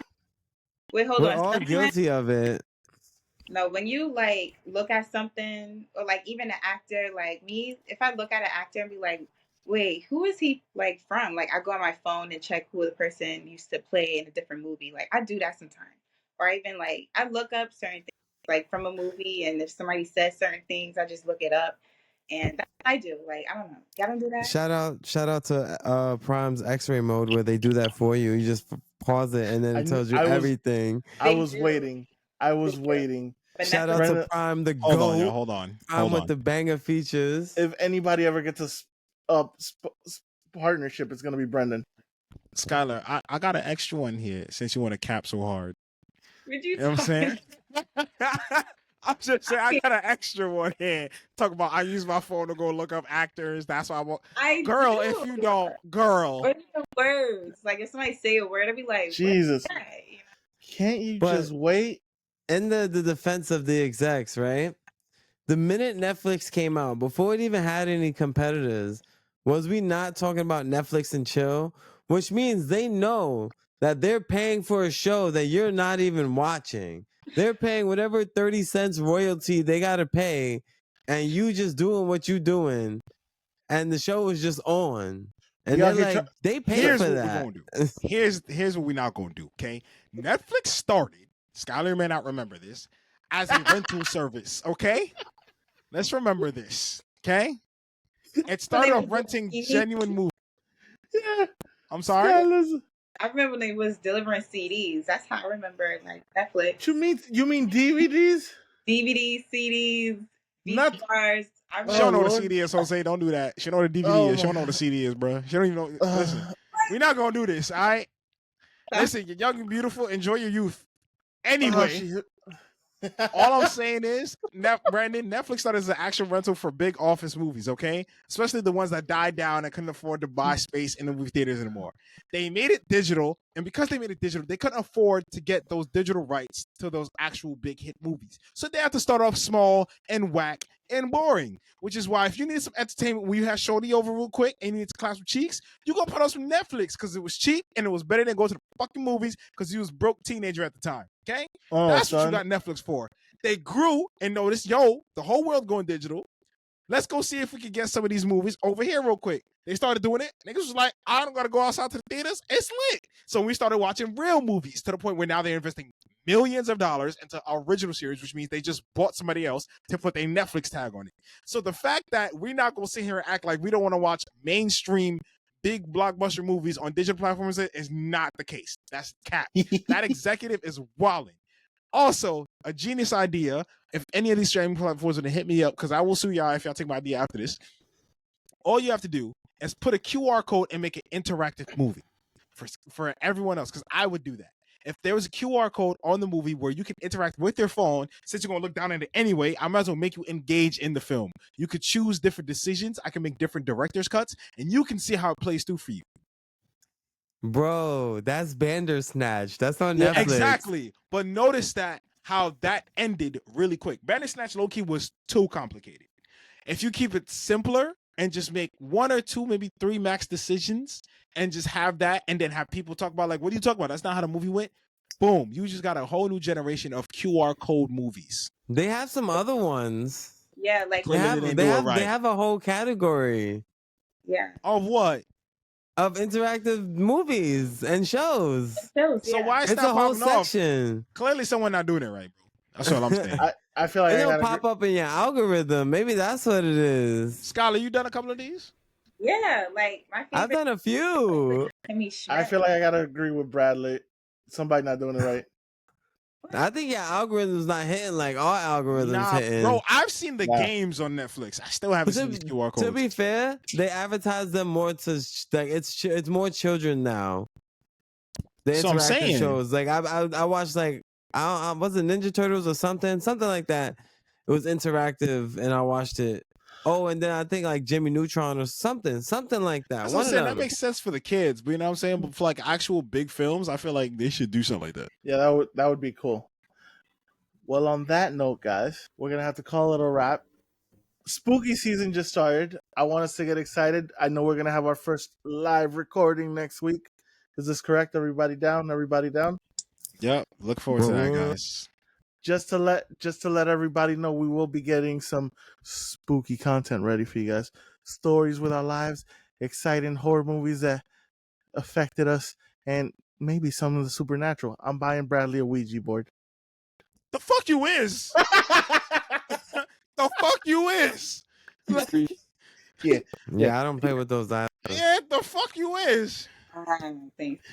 S1: wait, hold
S2: we're
S1: on.
S2: all
S1: Sometimes,
S2: guilty of it.
S1: no, when you like look at something, or like even an actor, like me, if I look at an actor and be like, wait, who is he like from? Like I go on my phone and check who the person used to play in a different movie. Like I do that sometimes. Or even like I look up certain things like from a movie, and if somebody says certain things, I just look it up. And that's what I do. Like I don't know. Y'all don't do that?
S2: Shout out to Prime's X-ray mode where they do that for you. You just pause it and then it tells you
S4: I was
S2: everything.
S4: I
S1: They
S4: was
S1: do.
S4: waiting. I
S1: They
S4: was
S1: do.
S4: waiting.
S1: But
S2: Shout
S1: Netflix,
S2: out to
S4: Brenda,
S2: Prime the
S3: Hold on, y'all.
S2: GOAT.
S3: Hold on.
S2: Prime
S3: Hold
S2: with
S3: on.
S2: the banger features.
S4: if anybody ever gets a partnership, it's gonna be Brendan.
S3: Skylar, I got an extra one here since you want to cap so hard.
S1: would
S3: You
S1: you
S3: know what I'm
S1: talk?
S3: saying? I'm just saying I got an extra one here. Talk about I use my phone to go look up actors. That's why I want.
S1: I
S3: Girl,
S1: do.
S3: if you don't, girl.
S1: What are the words? Like if somebody say a word, I'd be like, "What is
S4: Jesus,
S1: that?" You know?
S4: can't you
S2: But
S4: just wait?
S2: in the defense of the execs, right? The minute Netflix came out, before it even had any competitors, was we not talking about Netflix and chill? Which means they know that they're paying for a show that you're not even watching. They're paying whatever 30 cents royalty they got to pay, and you just doing what you doing, and the show is just on. And
S4: Y'all
S2: they're
S4: here
S2: like, they pay
S3: Here's
S2: for
S3: what we're
S2: that.
S3: gonna do. Here's what we're not gonna do. Okay, Netflix started. Skylar may not remember this as a rental service. Okay, let's remember this. Okay, it
S1: When they
S3: started off
S1: was
S3: renting
S1: doing CDs,
S3: genuine movies.
S4: Yeah,
S3: I'm sorry.
S4: Skylar's-
S1: I remember when they was delivering CDs. That's how I remember like Netflix,
S4: You mean DVDs?
S1: DVDs, CDs,
S4: Not.
S1: VCRs. I
S3: She
S4: Oh
S3: don't
S1: remember.
S3: know what a
S4: Lord.
S3: CD is, Jose. Don't do that. She know what a DVD
S4: Oh
S3: is. She
S4: my.
S3: don't know what a CD is, bro. She don't even know. Listen,
S4: Uh,
S3: we're not gonna do this. All right. Listen, you're young and beautiful. Enjoy your youth. Anyway,
S4: she.
S3: all I'm saying is, Brandon, Netflix started as an action rental for big office movies, okay? Especially the ones that died down and couldn't afford to buy space in the movie theaters anymore. They made it digital, and because they made it digital, they couldn't afford to get those digital rights to those actual big hit movies. So they had to start off small and whack and boring, which is why if you need some entertainment when you have Shorty over real quick and you need to clap some cheeks, you go put on some Netflix because it was cheap and it was better than go to the fucking movies because you was broke teenager at the time, okay?
S4: Oh,
S3: That's what you
S4: son.
S3: got Netflix for. They grew and noticed, yo, the whole world going digital. Let's go see if we can get some of these movies over here real quick. They started doing it. Niggas was like, I don't gotta go outside to the theaters. It's lit. So we started watching real movies to the point where now they're investing millions of dollars into original series, which means they just bought somebody else to put their Netflix tag on it. So the fact that we're not gonna sit here and act like we don't want to watch mainstream big blockbuster movies on digital platforms is not the case. That's cap. That executive is wilding. Also, a genius idea. If any of these streaming platforms are to hit me up, because I will sue y'all if y'all take my idea after this. All you have to do is put a QR code and make an interactive movie for everyone else, because I would do that. If there was a QR code on the movie where you can interact with your phone, since you're going to look down at it anyway, I might as well make you engage in the film. You could choose different decisions. I can make different director's cuts, and you can see how it plays through for you.
S2: Bro, that's Bandersnatch. That's on
S4: Yeah.
S2: Netflix.
S3: Exactly. But notice that how that ended really quick. Bandersnatch low-key was too complicated. If you keep it simpler and just make one or two, maybe three max decisions and just have that and then have people talk about like, what are you talking about? That's not how the movie went. Boom. You just got a whole new generation of QR code movies.
S2: They have some other ones.
S1: Yeah, like
S3: Clearly they didn't do it right.
S2: They have a whole category
S1: yeah.
S3: Of what?
S2: of interactive movies and shows.
S1: Shows,
S3: So
S1: yeah.
S3: why it's
S2: It's
S3: not
S2: a whole
S3: popping off?
S2: section.
S3: Clearly someone not doing it right, bro. That's all I'm saying.
S4: I feel like I
S2: It'll
S4: gotta
S2: pop up in your algorithm. Maybe that's what it is.
S3: Scholar, you done a couple of these?
S1: Yeah, like my
S2: I've
S1: favorite
S2: done a few.
S1: Timmy Schmidt.
S4: I feel like I gotta agree with Bradley. Somebody not doing it right.
S2: I think your algorithm's not hitting like all algorithms
S3: Nah,
S2: hitting.
S3: bro, I've seen the
S4: Nah.
S3: games on Netflix. I still haven't seen these QR codes.
S2: To be fair, they advertise them more to like it's more children now. The
S3: So I'm
S2: interactive
S3: saying.
S2: shows like I watched like I was it Ninja Turtles or something like that. It was interactive and I watched it. Oh, and then I think like Jimmy Neutron or something like that.
S3: That's
S2: One
S3: what I'm saying.
S2: of
S3: That
S2: them.
S3: makes sense for the kids, but you know what I'm saying? But for like actual big films, I feel like they should do something like that.
S4: Yeah, that would be cool. Well, on that note, guys, we're gonna have to call it a wrap. spooky season just started. I want us to get excited. I know we're gonna have our first live recording next week. Is this correct? Everybody down? Everybody down?
S3: Yep. Look forward to that, guys.
S4: Just to let everybody know, we will be getting some spooky content ready for you guys. Stories with our lives, exciting horror movies that affected us, and maybe some of the supernatural. I'm buying Bradley a Ouija board.
S3: The fuck you is? The fuck you is? Like,
S2: Yeah, I don't play with those either.
S3: yeah, the fuck you is?
S1: Thanks.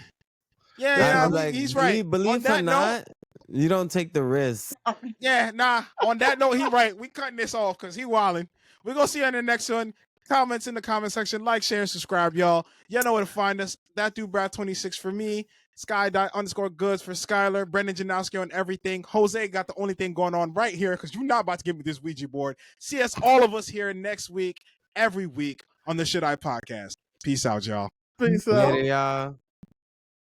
S3: Yeah,
S2: like,
S3: he's right.
S2: Believe or not, you don't take the risk.
S3: Yeah, nah. On that note, he right. We cutting this off because he wilding. We're gonna see you on the next one. Comments in the comment section. Like, share, and subscribe, y'all. Y'all know where to find us. That dude Brad 26 for me. Sky_goods for Skylar. Brendan Janowski on everything. Jose got the only thing going on right here because you're not about to give me this Ouija board. See us, all of us, here next week, every week on the Should I Podcast. Peace out, y'all.
S4: Peace out.
S2: Later, y'all.